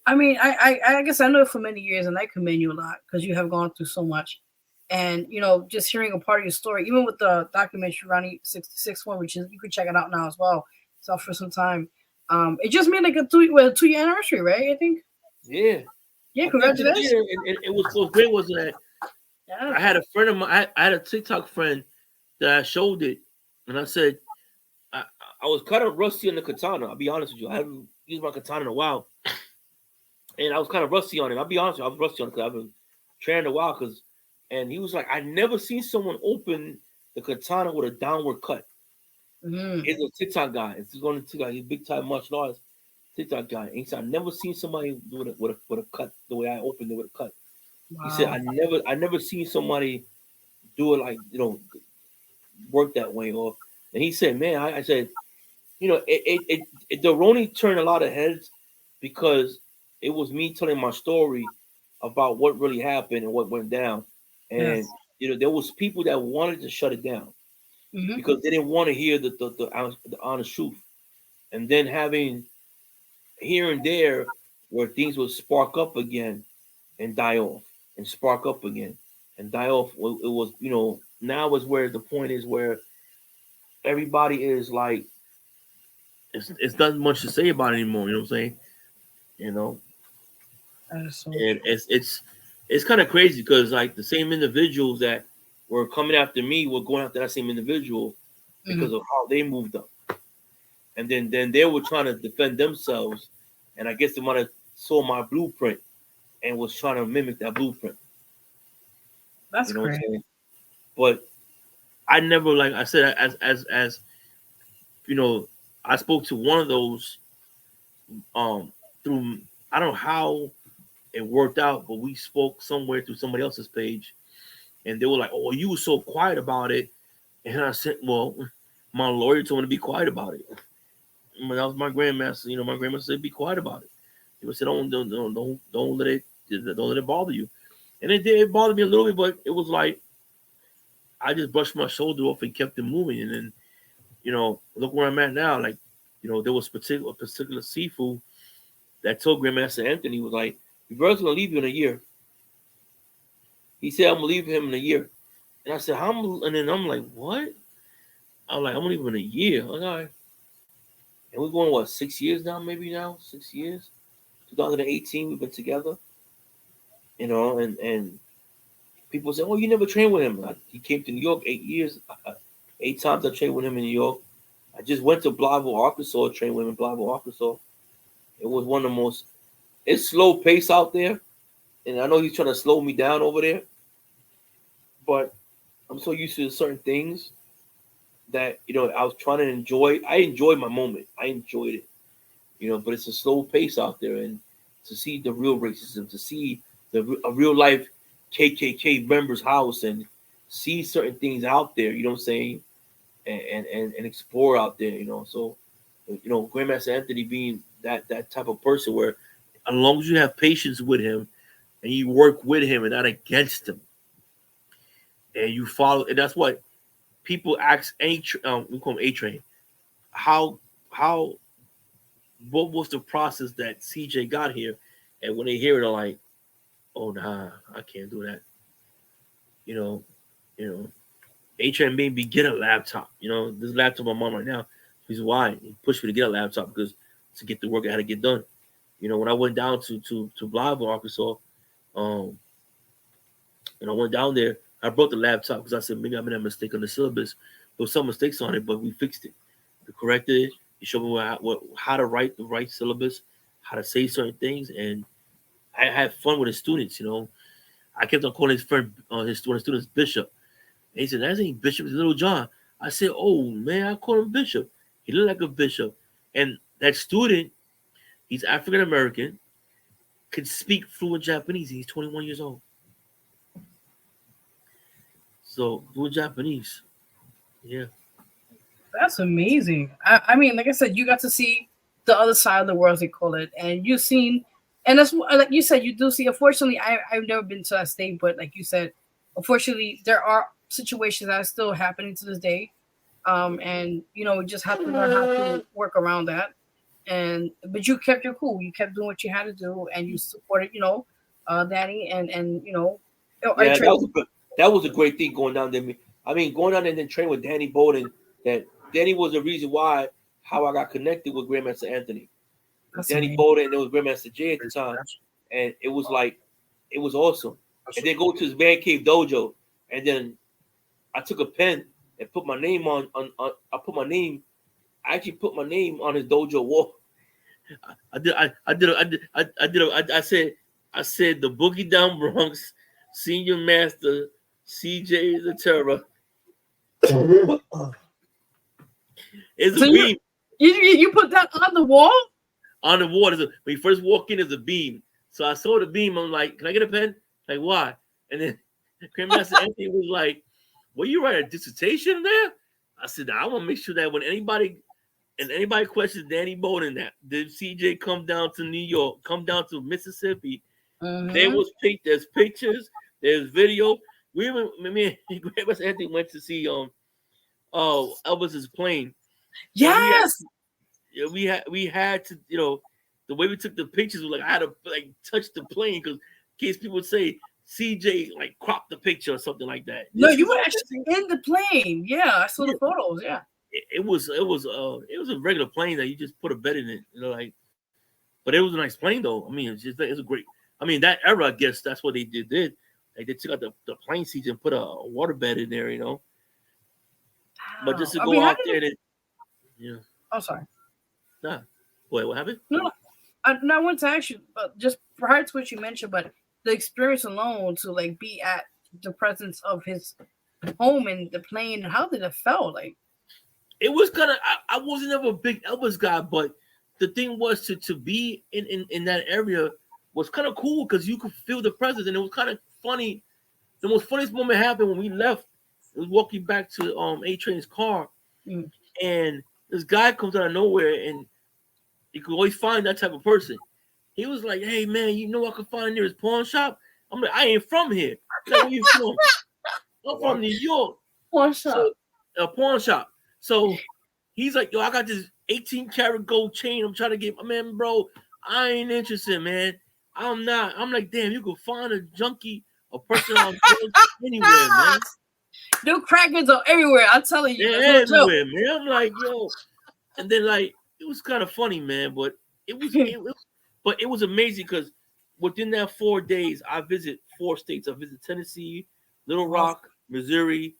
I mean, I guess I know for many years, and I commend you a lot because you have gone through so much. And, just hearing a part of your story, even with the documentary Ronnie 66 one, which is, you can check it out now as well. It's out for some time. It just made a 2-year anniversary, right? I think. Yeah. Yeah, congratulations. And it was so great was that I had a friend of mine, I had a TikTok friend that I showed it. And I said, I was kind of rusty on the katana. I'll be honest with you. I haven't used my katana in a while. And I was kind of rusty on it. I'll be honest with you. I was rusty on it because I've been training a while. And he was like, I never seen someone open the katana with a downward cut. Mm-hmm. He's a TikTok guy. He's going to TikTok. He's a big time martial artist TikTok guy. And he said, I never seen somebody do it with a cut the way I opened it with a cut. Wow. He said, I never seen somebody do it work that way. And he said, man, I said, the Roni turned a lot of heads because it was me telling my story about what really happened and what went down. And there was people that wanted to shut it down because they didn't want to hear the honest truth. And then having here and there where things would spark up again and die off and spark up again and die off. Well, it was, now is where the point is where everybody is like, it's not much to say about it anymore. You know what I'm saying? And it's kind of crazy because the same individuals that were coming after me were going after that same individual because of how they moved up. And then they were trying to defend themselves. And I guess they might have saw my blueprint and was trying to mimic that blueprint. That's great. But I never, like I said, as I spoke to one of those through, I don't know how it worked out, but we spoke somewhere through somebody else's page, and they were like, "Oh, you were so quiet about it," and I said, "Well, my lawyer told me to be quiet about it." That was my grandmaster. My grandmaster said, "Be quiet about it." He said, "Don't let it bother you," and it did. It bothered me a little bit, but it was like I just brushed my shoulder off and kept it moving, and then look where I'm at now. There was particular seafood that told Grandmaster Anthony was like, Rivera's gonna leave you in a year. He said, I'm gonna leave him in a year. And I said, and then I'm like, what? I'm like, I'm gonna leave him in a year. Like, all right. And we're going, 6 years now, maybe now? 6 years? 2018, we've been together. And people say, oh, you never trained with him. He came to New York 8 years. 8 times I trained with him in New York. I just went to Blytheville, Arkansas, trained with him in Blytheville, Arkansas. It was one of the most, it's slow pace out there. And I know he's trying to slow me down over there. But I'm so used to certain things that, I was trying to enjoy. I enjoyed my moment. I enjoyed it. But it's a slow pace out there. And to see the real racism, to see a real life KKK member's house and see certain things out there, you know what I'm saying? And explore out there, So, Grandmaster Anthony being that type of person where as long as you have patience with him and you work with him and not against him, and you follow, and that's what people ask we call him A-Train. How what was the process that CJ got here? And when they hear it, they're like, oh nah, I can't do that. A-Train made me get a laptop. This laptop I'm on right now. He's why he pushed me to get a laptop because to get the work I had to get done. When I went down to Blytheville, Arkansas, And I went down there. I brought the laptop because I said maybe I made a mistake on the syllabus. There was some mistakes on it, but we fixed it. We corrected it. He showed me how to write the right syllabus, how to say certain things, and I had fun with his students. I kept on calling his friend, his students Bishop. And he said, "That ain't Bishop, it's Little John." I said, "Oh man, I call him Bishop. He looked like a bishop." And that student, he's African American, can speak fluent Japanese. He's 21 years old. So fluent Japanese, yeah. That's amazing. I mean, like I said, you got to see the other side of the world, as they call it, and you've seen, and that's like you said, you do see. Unfortunately, I've never been to that state, but like you said, unfortunately, there are situations that are still happening to this day, and we just have to learn how to work around that. But you kept your cool. You kept doing what you had to do, and you supported, Danny, and Yeah, that was a great thing going down there. I mean, going down there and then training with Danny Bowden. That Danny was the reason how I got connected with Grandmaster Anthony. Danny Bowden, and there was Grandmaster Jay at the time, and it was awesome. And then go to his man cave dojo, and then I took a pen and put my name on. I actually put my name on his dojo wall. I said the Boogie Down Bronx Senior Master CJ the Terror. It's a beam. You put that on the wall? On the wall. When you first walk in, there's a beam. So I saw the beam. I'm like, "Can I get a pen?" Like, why? And then Grandmaster Anthony was like, "Well, you write a dissertation there?" I said, "I want to make sure that when anybody questions Danny Bowden, that did CJ come down to New York, come down to Mississippi?" There's pictures, there's video. Me and Grandmaster Anthony went to see Elvis's plane. Yes. We had to, the way we took the pictures was like I had to touch the plane because in case people would say CJ cropped the picture or something like that. No, you were actually in the plane. Yeah, I saw the photos. Yeah. It was a regular plane that you just put a bed in it, but it was a nice plane though. I mean, it's a great. I mean, that era, I guess that's what they did. Like they took out the plane seats and put a water bed in there, Wow. But just to go out there, Oh, sorry. Nah. Wait, what happened? No, I want to ask you, just perhaps what you mentioned, but the experience alone to be at the presence of his home and the plane, how did it feel like? It was kind of. I wasn't ever a big Elvis guy, but the thing was to be in that area was kind of cool because you could feel the presence, and it was kind of funny. The most funniest moment happened when we left. I was walking back to A-Train's car, and this guy comes out of nowhere, and you could always find that type of person. He was like, "Hey man, I could find nearest pawn shop." I'm like, "I ain't from here." Like, where you from? I'm from New York. Pawn shop. So, a pawn shop. So he's like, "Yo, I got this 18-karat gold chain. I'm trying to get my man, bro. I ain't interested, man. I'm not." I'm like, "Damn, you could find a junkie, a person on anywhere, man. New crackers are everywhere. I'm telling you, they're everywhere, man." I'm like, "Yo," and then it was kind of funny, man, but it was amazing because within that 4 days, I visit 4 states. I visit Tennessee, Little Rock, Missouri,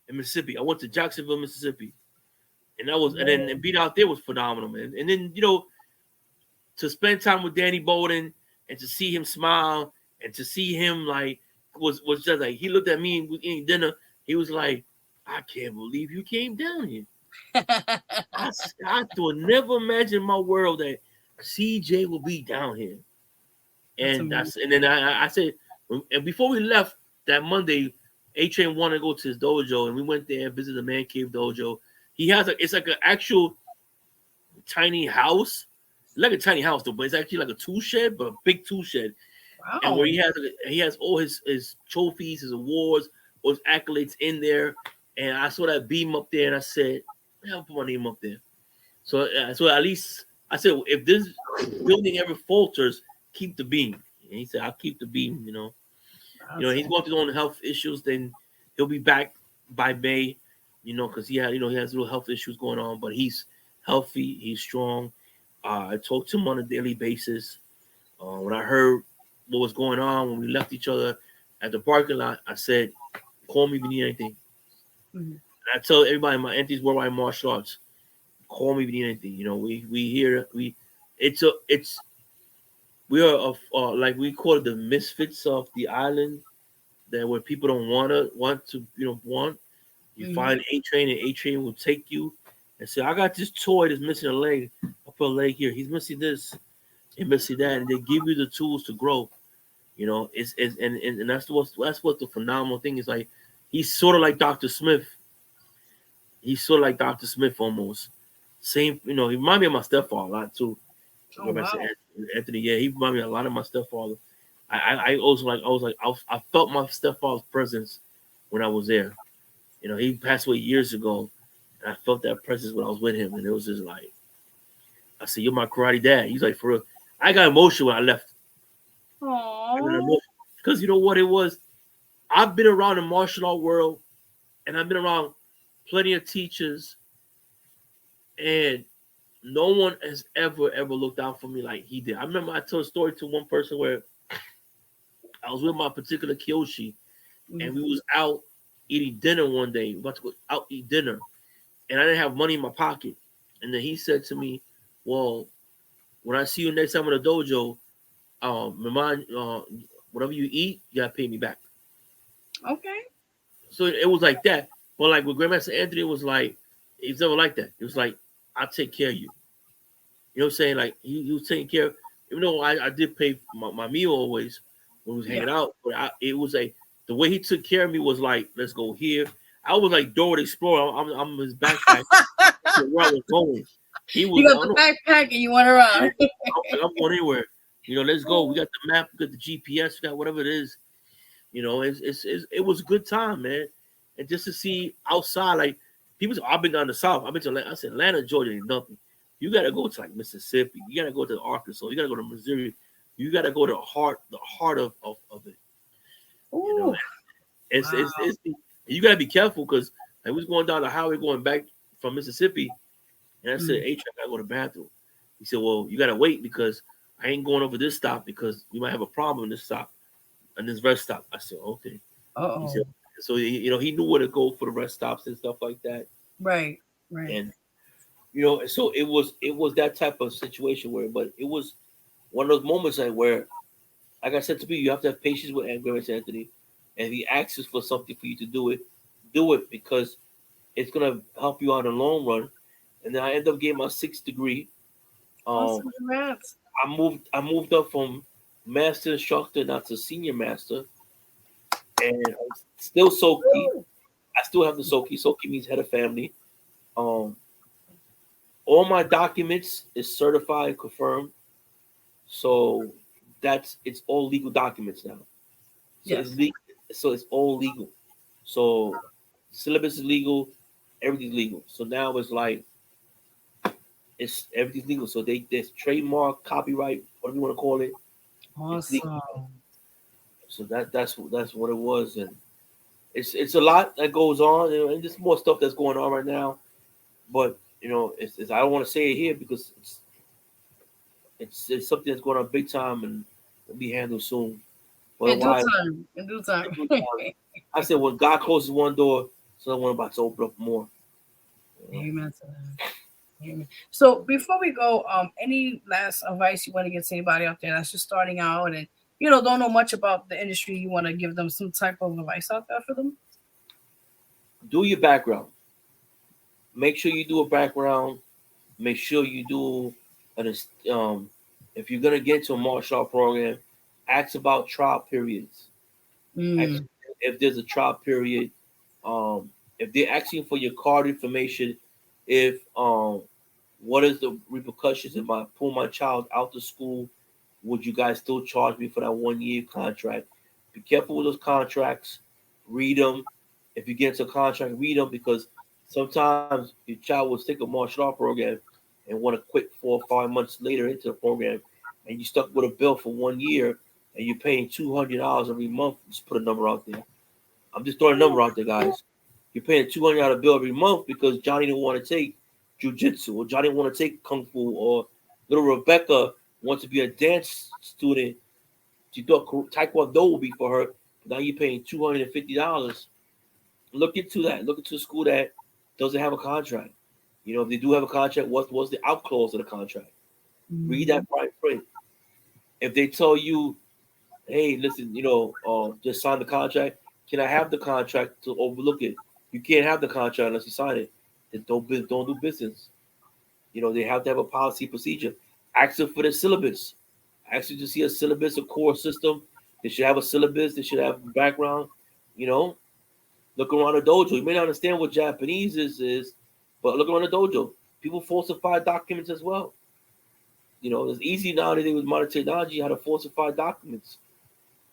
and Mississippi. I went to Jacksonville, Mississippi, and and being out there was phenomenal, man. And then to spend time with Danny Bowden and to see him smile and to see him was just like he looked at me and we eating dinner. He was like, "I can't believe you came down here." I would never imagine in my world that CJ will be down here. And then I said, and before we left that Monday, A-Train wanted to go to his dojo, and we went there and visited the Man Cave dojo. He has it's like an actual tiny house, like a tiny house though, but it's actually like a tool shed, but a big tool shed. Wow. And where he has all his trophies, his awards, all his accolades in there. And I saw that beam up there, and I said, "I'll put my name up there." So at least I said, if this building ever falters, keep the beam. And he said, "I'll keep the beam." He's going through his own health issues. Then he'll be back by May. Because he has little health issues going on, but he's healthy. He's strong. I talk to him on a daily basis. When I heard what was going on when we left each other, at the parking lot. I said, "Call me if you need anything." Mhm. I tell everybody, my entities worldwide martial arts, call me if you need anything. You know, we here it's we are of like we call it the misfits of the island, that where people don't want to want. You find A Train, and A Train will take you and say, "I got this toy that's missing a leg. I put a leg here. He's missing this, and missing that," and they give you the tools to grow. You know, it's and that's what the phenomenal thing is. Like, he's sort of like Dr. Smith. He's sort of like Dr. Smith almost. Same, he reminded me of my stepfather a lot too. Oh, wow. Anthony, yeah, he reminded me a lot of my stepfather. I also I felt my stepfather's presence when I was there. He passed away years ago, and I felt that presence when I was with him, and it was just like, I said, "You're my karate dad." He's like, "For real." I got emotional when I left. Aww. Because you know what it was? I've been around the martial art world, and I've been around plenty of teachers, and no one has ever looked out for me like he did. I remember I told a story to one person where I was with my particular Kyoshi, and we was out eating dinner one day. We about to go out eat dinner, and I didn't have money in my pocket. And then he said to me, "Well, when I see you next time in the dojo, remind whatever you eat, you gotta pay me back." Okay. So it was like that. But like with Grandmaster Anthony, it was like, it's never like that. It was like, "I'll take care of you." You know what I'm saying? Like, he was taking care of, even though I did pay my meal always when we was hanging out, but it was the way he took care of me was like, "Let's go here." I was like Dora the Explorer. I'm his backpack. Where I was going. He was, You got the backpack and you went around. I'm going anywhere. Let's go. We got the map, we got the GPS, we got whatever it is. It was a good time, man. And just to see outside, like, people say, "I've been down the South. I've been to," I said, "Atlanta, Georgia ain't nothing. You got to go to like Mississippi. You got to go to Arkansas. You got to go to Missouri. You got to go to the heart of it. Ooh. It's you got to be careful, because I was going down the highway going back from Mississippi, and I said, "Hey, I got to go to the bathroom." He said, "Well, you got to wait, because I ain't going over this stop, because you might have a problem in this stop and this rest stop." I said, "Okay." He said, so he knew where to go for the rest stops and stuff like that. Right. And so it was that type of situation but it was one of those moments where, like I said to you have to have patience with Grandmaster Anthony, and if he asks for something for you to do it, because it's gonna help you out in the long run. And then I ended up getting my 6th degree. Awesome. Congrats. I moved up from master instructor now to senior master, and I'm still Soki. I still have the Soki. Soki means head of family. All my documents is certified and confirmed, so it's all legal documents now. So it's all legal. So syllabus is legal, everything's legal. So now it's like everything's legal. So there's trademark, copyright, whatever you want to call it. Awesome. So that's what it was, and it's a lot that goes on, and there's more stuff that's going on right now. But it's I don't want to say it here, because it's something that's going on big time, and will be handled soon. But In due time. I said, when God closes one door, someone about to open up more. Amen to that. Amen. So before we go, any last advice you want to give to anybody out there that's just starting out and don't know much about the industry? You want to give them some type of advice out there for them? Do your background. Make sure you do a background. Make sure you do if you're gonna get into a martial art program, ask about trial periods. Ask if there's a trial period. If they're asking for your card information, if what is the repercussions if I pull my child out of school? Would you guys still charge me for that 1-year contract? Be careful with those contracts. Read them. If you get into a contract, read them, because sometimes your child will take a martial art program and want to quit 4 or 5 months later into the program, and you stuck with a bill for 1 year, and you're paying $200 every month. Just put a number out there. I'm just throwing a number out there, guys. You're paying $200 bill every month because Johnny didn't want to take jiu-jitsu, or Johnny didn't want to take kung fu, or little Rebecca wants to be a dance student. She thought Taekwondo would be for her, Now you're paying $250. Look into that. Look into a school that doesn't have a contract. If they do have a contract, what's the out clause of the contract? Read that fine print. If they tell you, hey, listen, just sign the contract. Can I have the contract to overlook it? You can't have the contract unless you sign it. Then don't do business. They have to have a policy procedure. Ask them for the syllabus. Ask them to see a syllabus, a core system. They should have a syllabus. They should have background. Look around the dojo. You may not understand what Japanese is, but look around the dojo. People falsify documents as well. It's easy nowadays with modern technology how to falsify documents.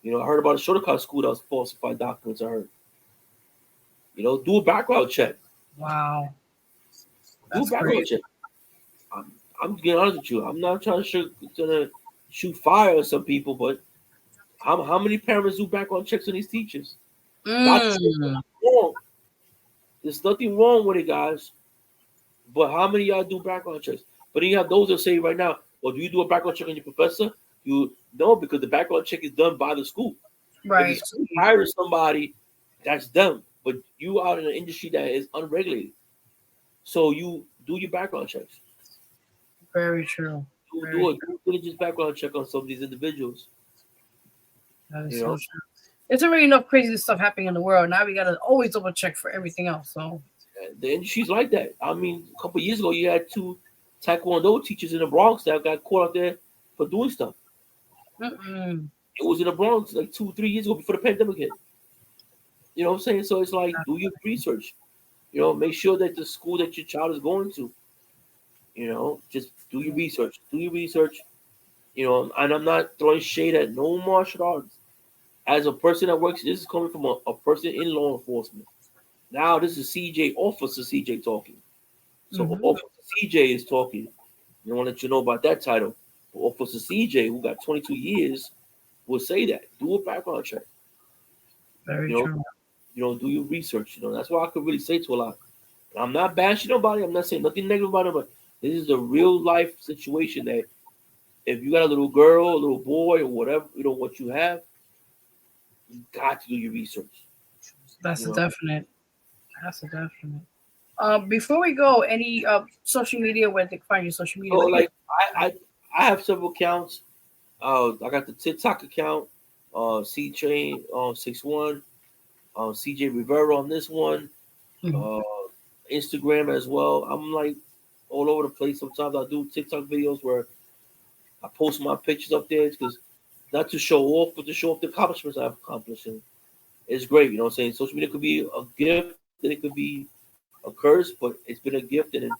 I heard about a Shotokan school that was falsified documents. I heard. Do a background check. Wow. Do a background check. I'm getting honest with you. I'm not trying to shoot fire at some people, but how many parents do background checks on these teachers? That's wrong. There's nothing wrong with it, guys. But how many of y'all do background checks? But then you have those that say right now, well, do you do a background check on your professor? No, because the background check is done by the school. Right. If the school hires somebody, that's them. But you are in an industry that is unregulated. So you do your background checks. Very true. Do a diligence background check on some of these individuals. That is so true. It's already enough crazy stuff happening in the world. Now we gotta always double check for everything else. So the industry's like that. I mean, a couple of years ago, you had 2 Taekwondo teachers in the Bronx that got caught out there for doing stuff. It was in the Bronx like 2-3 years ago before the pandemic hit. You know what I'm saying? So it's like, do your research. Make sure that the school that your child is going to, just do your research. Do your research. And I'm not throwing shade at no martial arts. As a person that works, this is coming from a person in law enforcement. Now this is CJ, Officer CJ talking. So Officer CJ is talking. I want to let you know about that title. Officer CJ, who got 22 years, will say that. Do a background check. Very true. Do your research. That's what I could really say to a lot. I'm not bashing nobody. I'm not saying nothing negative about it, but this is a real life situation that if you got a little girl, a little boy, or whatever, what you have, you got to do your research. That's a definite. That's a definite. Before we go, any social media where they can find your social media? So like I have several accounts. I got the TikTok account, C Train 61, CJ Rivera on this one, Instagram as well. I'm like all over the place. Sometimes I do TikTok videos where I post my pictures up there because not to show off, but to show off the accomplishments I've accomplished. And it's great, you know what I'm saying? Social media could be a gift, and it could be a curse, but it's been a gift, and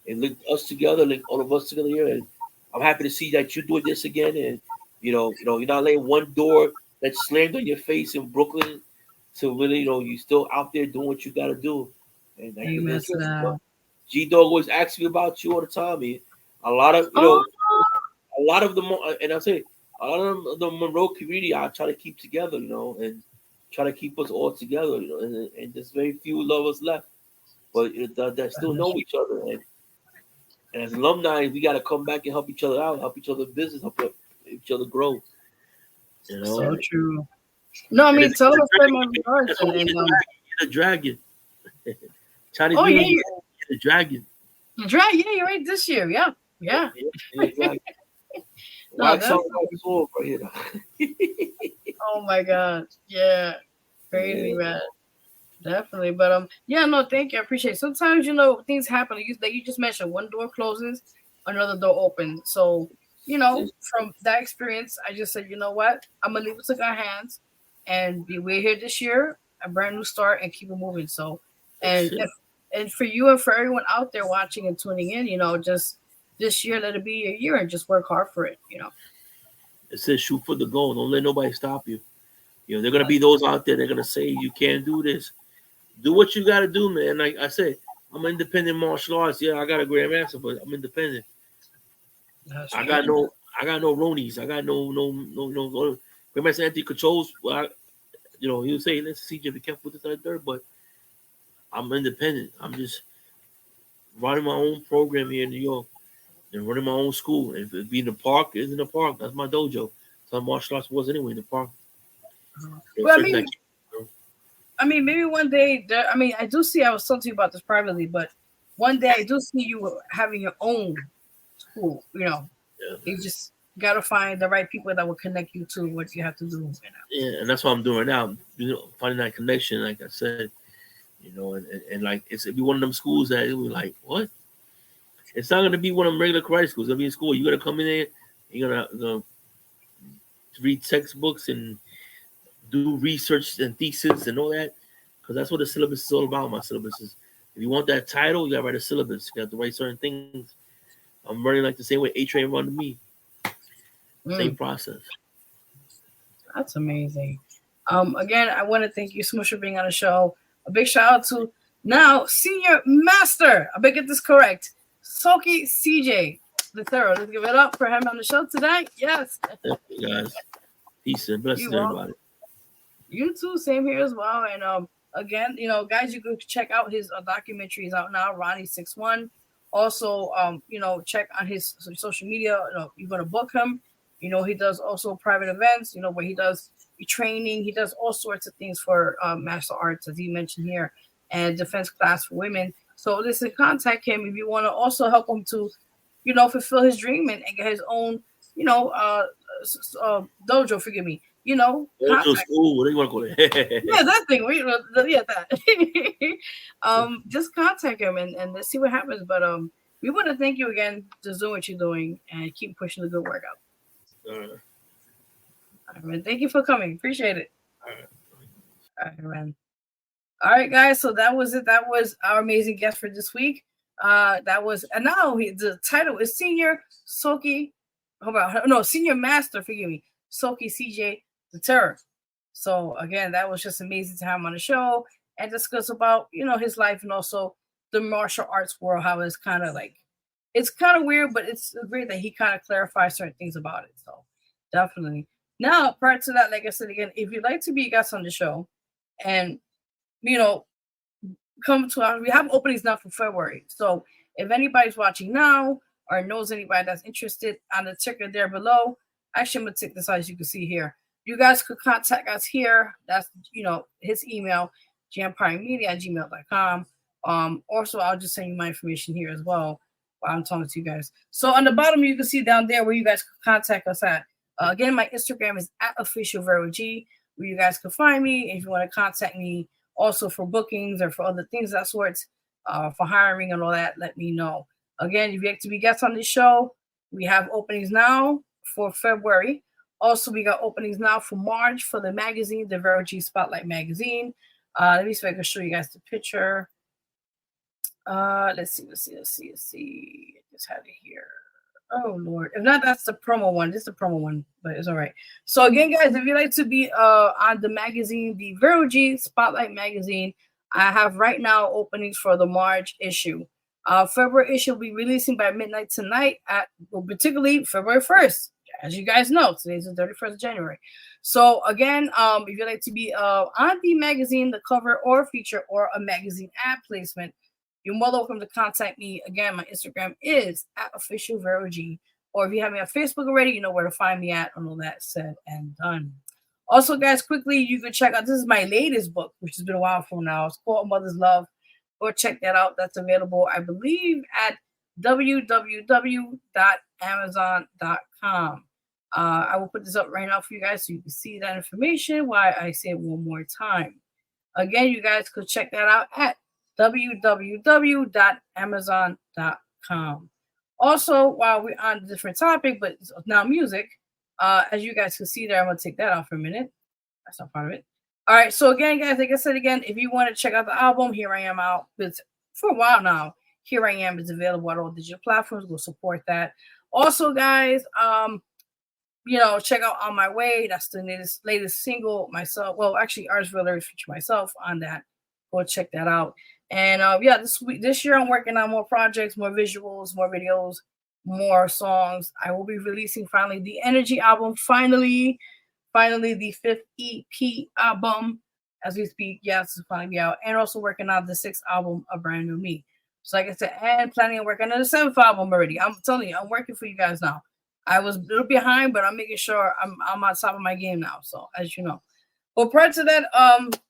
it linked us together, linked all of us together here. And I'm happy to see that you're doing this again. And you're not letting one door that slammed on your face in Brooklyn to really, you're still out there doing what you got to do. And G Dog always asks me about you all the time. Man. A lot of the, and I say a lot of the Monroe community, I try to keep together, and try to keep us all together, and there's very few of us left, but that still know each other. And as alumni, we got to come back and help each other out, help each other business, help each other grow. So true. No, I mean, tell them to my regards. The dragon. Chinese the dragon. The dragon, yeah, you're right. This year, yeah. Oh my God, yeah, crazy, man. Definitely, but thank you. I appreciate it. Sometimes things happen. You just mentioned one door closes, another door opens. So from that experience, I just said, you know what, I'm gonna leave it to God's hands, and we're here this year, a brand new start, and keep it moving. So, and for you and for everyone out there watching and tuning in, just this year, let it be your year, and just work hard for it. It says shoot for the goal. Don't let nobody stop you. They're gonna be those out there. They're gonna say you can't do this. Do what you gotta do, man. Like I said, I'm independent martial arts. Yeah, I got a grandmaster, but I'm independent. I got no Ronies. I got no. Grandmaster Anthony controls. Well, he'll say, "Let's see, be careful with this and third." But I'm independent. I'm just running my own program here in New York and running my own school. And if it be in the park, it's in the park. That's my dojo. So martial arts was anyway in the park. Well, I mean, maybe one day. I mean, I do see. I was talking to you about this privately, but one day I do see you having your own school. You know, you just got to find the right people that will connect you to what you have to do. You know? Yeah, and that's what I'm doing now. You know, finding that connection, like I said, you know, and like it'll be one of them schools that it was like, what? It's not gonna be one of them regular karate schools. It'll be in school. You gotta come in there. You gotta read textbooks and do research and thesis and all that, because that's what the syllabus is all about. My syllabus is, if you want that title, you gotta write a syllabus. You got to write certain things. I'm running like the same way A-Train run to me. Same process. That's amazing. Again, I want to thank you so much for being on the show. A big shout out to now Senior Master. I better get this correct. Soki CJ the Thorough. Let's give it up for him on the show tonight. Yes. Thank you guys. Peace and blessings, everybody. You too. Same here as well. And again, you know, guys, you can check out his documentaries out now. Ronnie 61. Also, you know, check on his social media. You know, you're gonna book him. You know, he does also private events. You know, where he does training. He does all sorts of things for martial arts, as he mentioned here, and defense class for women. So listen, contact him if you want to also help him to, you know, fulfill his dream and get his own, you know, dojo. Forgive me. You know, school. What do you want to call it? Yeah, that thing. Yeah, that. Just contact him and let's see what happens. But we want to thank you again for doing what you're doing and keep pushing the good work out. All right, man. Thank you for coming. Appreciate it. All right, man. All right, guys. So that was it. That was our amazing guest for this week. That was, and now the title is Senior Soki. Senior Master. Forgive me, Soki CJ the Terror. So again, that was just amazing to have him on the show and discuss about, you know, his life and also the martial arts world. How it's kind of like, it's kind of weird, but it's great that he kind of clarifies certain things about it. So definitely. Now, prior to that, like I said again, if you'd like to be a guest on the show and, you know, come to us, we have openings now for February. So if anybody's watching now or knows anybody that's interested, on the ticker there below, actually, I'm going to take this out, as you can see here. You guys could contact us here. That's, you know, his email, jampiremedia@gmail.com. Also, I'll just send you my information here as well while I'm talking to you guys. So on the bottom, you can see down there where you guys can contact us at. Again, my Instagram is @officialVeroG, where you guys can find me if you want to contact me also for bookings or for other things of that sorts, for hiring and all that, let me know. Again, if you'd like to be guests on this show, we have openings now for February. Also, we got openings now for March for the magazine, the Vero G Spotlight magazine. Let me see if I can show you guys the picture. Let's see. I just had it here. Oh Lord. If not, that's the promo one. This is the promo one, but it's all right. So again, guys, if you'd like to be on the magazine, the Vero G Spotlight magazine, I have right now openings for the March issue. February issue will be releasing by midnight tonight particularly February 1st. As you guys know, today's the 31st of January. So again, if you'd like to be on the magazine, the cover or feature or a magazine ad placement, you're more welcome to contact me. Again, my Instagram is @officialVeroG. Or if you have me on Facebook already, you know where to find me at, and all that said and done. Also, guys, quickly, you can check out, this is my latest book, which has been a while from now. It's called Mother's Love. Go check that out. That's available, I believe, at www.amazon.com. I will put this up right now for you guys so you can see that information. Why I say it one more time. Again, you guys could check that out at www.amazon.com. Also, while we're on a different topic, but now music, as you guys can see there, I'm going to take that off for a minute. That's not part of it. All right. So again, guys, like I said, again, if you want to check out the album, Here I Am out. It's for a while now. Here I Am is available at all digital platforms. We'll support that. Also, guys, you know, check out On My Way. That's the latest single myself. Well, actually, Ars Riller feature myself on that. Go check that out. And yeah, this year I'm working on more projects, more visuals, more videos, more songs. I will be releasing finally the Energy album. Finally the 5th EP album as we speak. Yes, it's finally out. And also working on the 6th album, A Brand New Me. So like I said, and planning on working on the 7th album already. I'm telling you, I'm working for you guys now. I was a little behind, but I'm making sure I'm on top of my game now. So as you know. Well, prior to that,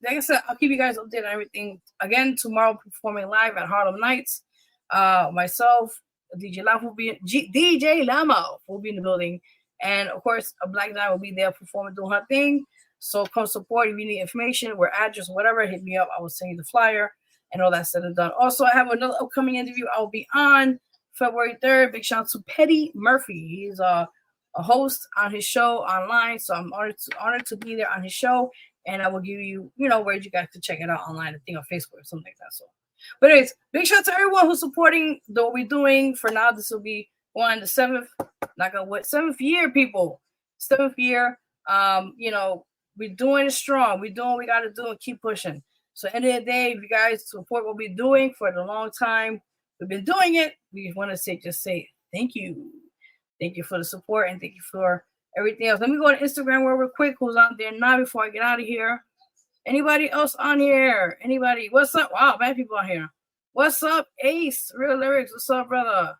like I said, I'll keep you guys updated on everything. Again, tomorrow performing live at Harlem Nights. Myself, DJ Loudmouth will be DJ Loudmouth will be in the building, and of course, a Black Dime will be there performing, doing her thing. So come support. If you need information, where address, whatever, hit me up. I will send you the flyer and all that said and done. Also, I have another upcoming interview. I will be on February 3rd. Big shout out to Petty Murphy. He's a host on his show online, so I'm honored to be there on his show, and I will give you, where you guys can check it out online, I think on Facebook or something like that. So, but anyways, big shout out to everyone who's supporting what we're doing. For now, this will be on the 7th year, people. 7th year. We're doing it strong. We're doing what we got to do and keep pushing. So, end of the day, if you guys support what we're doing for a long time, we've been doing it. We want to say thank you. Thank you for the support and thank you for everything else. Let me go to Instagram real quick. Who's out there now before I get out of here? Anybody else on here? Anybody? What's up? Wow, bad people on here. What's up, Ace? Real Lyrics. What's up, brother?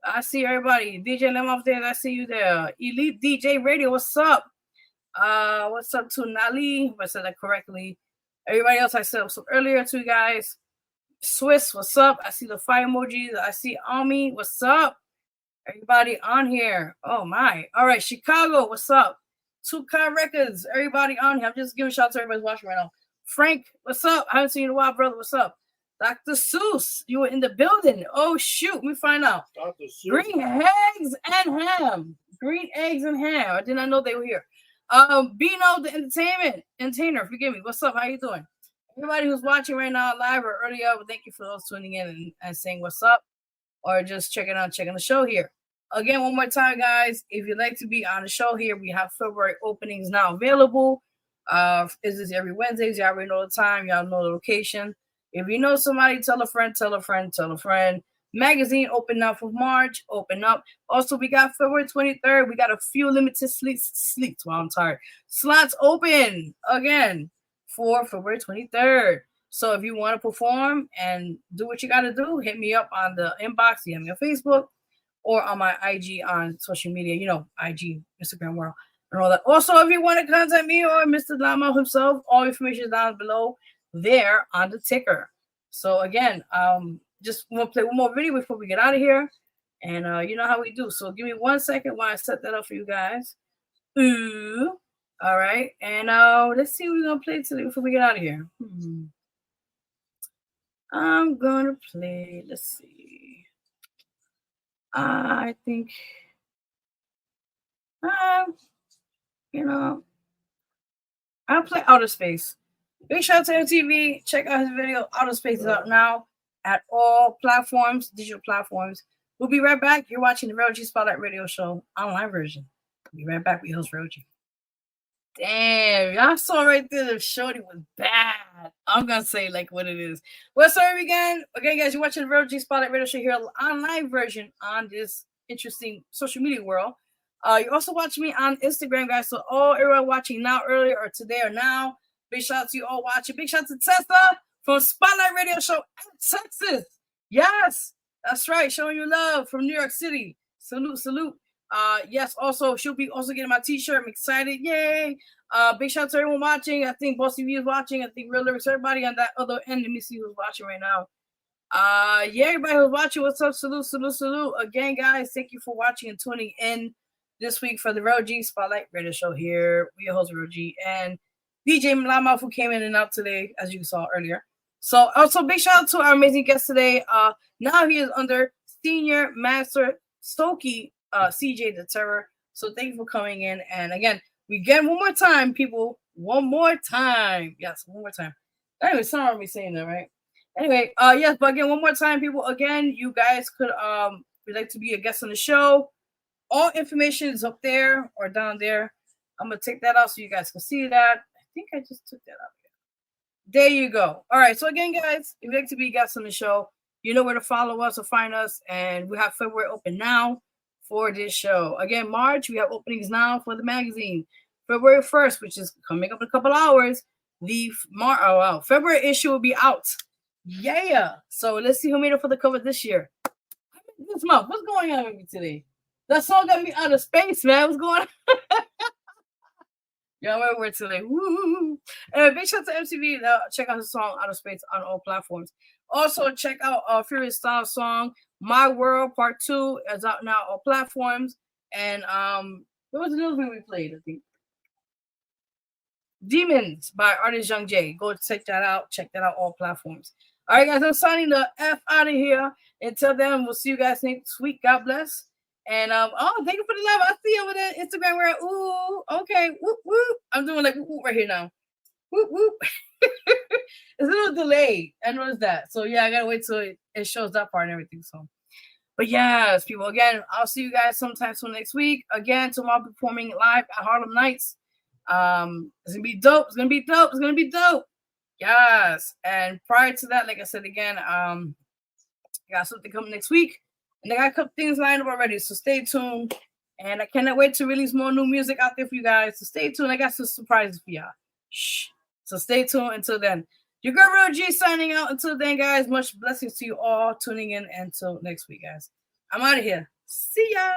I see everybody. DJ Loudmouth there. I see you there. Elite DJ Radio. What's up? What's up to Nali? If I said that correctly. Everybody else I said what's up earlier to you guys. Swiss, what's up? I see the fire emojis. I see Ami. What's up? Everybody on here. Oh my. All right, Chicago, what's up? 2K Records. Everybody on here. I'm just giving shout out to everybody watching right now. Frank, what's up? I haven't seen you in a while, brother. What's up? Dr. Seuss, you were in the building. Oh shoot, let me find out. Dr. Seuss. Green eggs and ham. Green eggs and ham. I did not know they were here. Bino the entertainer, forgive me. What's up? How you doing? Everybody who's watching right now live or earlier, thank you for those tuning in and saying what's up, or just checking the show here. Again, one more time, guys, if you'd like to be on the show here, we have February openings now available. This is every Wednesdays. You already know the time. Y'all know the location. If you know somebody, tell a friend, tell a friend, tell a friend. Magazine open up for March. Open up. Also, we got February 23rd. We got a few limited slots open again for February 23rd. So if you want to perform and do what you got to do, hit me up on the inbox, DM me on Facebook, or on my IG on social media, IG, Instagram world, and all that. Also, if you want to contact me or Mr. Loudmouth himself, all information is down below there on the ticker. So again, just want to play one more video before we get out of here. And you know how we do. So give me 1 second while I set that up for you guys. Ooh. All right. And let's see what we're going to play today before we get out of here. I'm going to play, let's see. I think, I'll play Outer Space. Big shout out to MTV. Check out his video. Outer Space is out now at all platforms, digital platforms. We'll be right back. You're watching the Vero G Spotlight Radio Show online version. We'll be right back with your host, Vero G. Damn, y'all saw right there the shorty was bad. I'm gonna say like what it is. Well, sorry again, guys, you're watching the Vero G Spotlight Radio Show here, online version on this interesting social media world. You're also watching me on Instagram, guys. So everyone watching now, earlier, or today, or now, big shout out to you all watching. Big shout out to Tessa from Spotlight Radio Show in Texas. Yes, that's right, showing you love from New York City. Salute. Yes, also, she'll be also getting my t-shirt. I'm excited. Yay. Big shout out to everyone watching. I think Bossy V is watching. I think Real Lyrics, everybody on that other end. Let me see who's watching right now. Yeah, everybody who's watching, what's up? Salute. Again, guys, thank you for watching and tuning in this week for the Vero G Spotlight Radio Show here. We your host, Vero G, and DJ Loudmouth, who came in and out today, as you saw earlier. So, also, big shout out to our amazing guest today. Now he is under Senior Master Stokey, CJ the Terror. So thank you for coming in. And again, we get one more time, people. One more time. Yes, one more time. Anyway, sorry me saying that, right? Anyway, yes, but again, one more time, people. Again, you guys could would like to be a guest on the show. All information is up there or down there. I'm gonna take that out so you guys can see that. I think I just took that out. There you go. All right. So again, guys, if you'd like to be a guest on the show, you know where to follow us or find us. And we have February open now for this show. Again, March, we have openings now for the magazine. February 1st, which is coming up in a couple hours, the February issue will be out. Yeah. So let's see who made it for the cover this year. This month, what's going on with me today? That song got me out of space, man. What's going on? Yeah, we're too late. Woo! Big shout out to MTV. Check out his song Out of Space on all platforms. Also, check out Furious Styles' song My World Part 2 is out now on all platforms. And what was the other thing we played? I think Demons by artist Young J. Go check that out. Check that out all platforms. All right, guys, I'm signing the F out of here. Until then, we'll see you guys next week. God bless. And thank you for the love. I see over there Instagram where okay, whoop whoop. I'm doing like whoop right here now. Whoop whoop. It's a little delayed. I noticed that. So yeah, I gotta wait till it shows that part and everything. So, but yes, people. Again, I'll see you guys sometime soon next week. Again, tomorrow performing live at Harlem Nights. It's gonna be dope. It's gonna be dope. It's gonna be dope. Yes. And prior to that, like I said again, I got something coming next week. And I got a couple things lined up already, so stay tuned. And I cannot wait to release more new music out there for you guys. So stay tuned. I got some surprises for y'all. Shh. So stay tuned until then. Your girl Vero G signing out. Until then, guys, much blessings to you all tuning in. Until next week, guys. I'm out of here. See ya.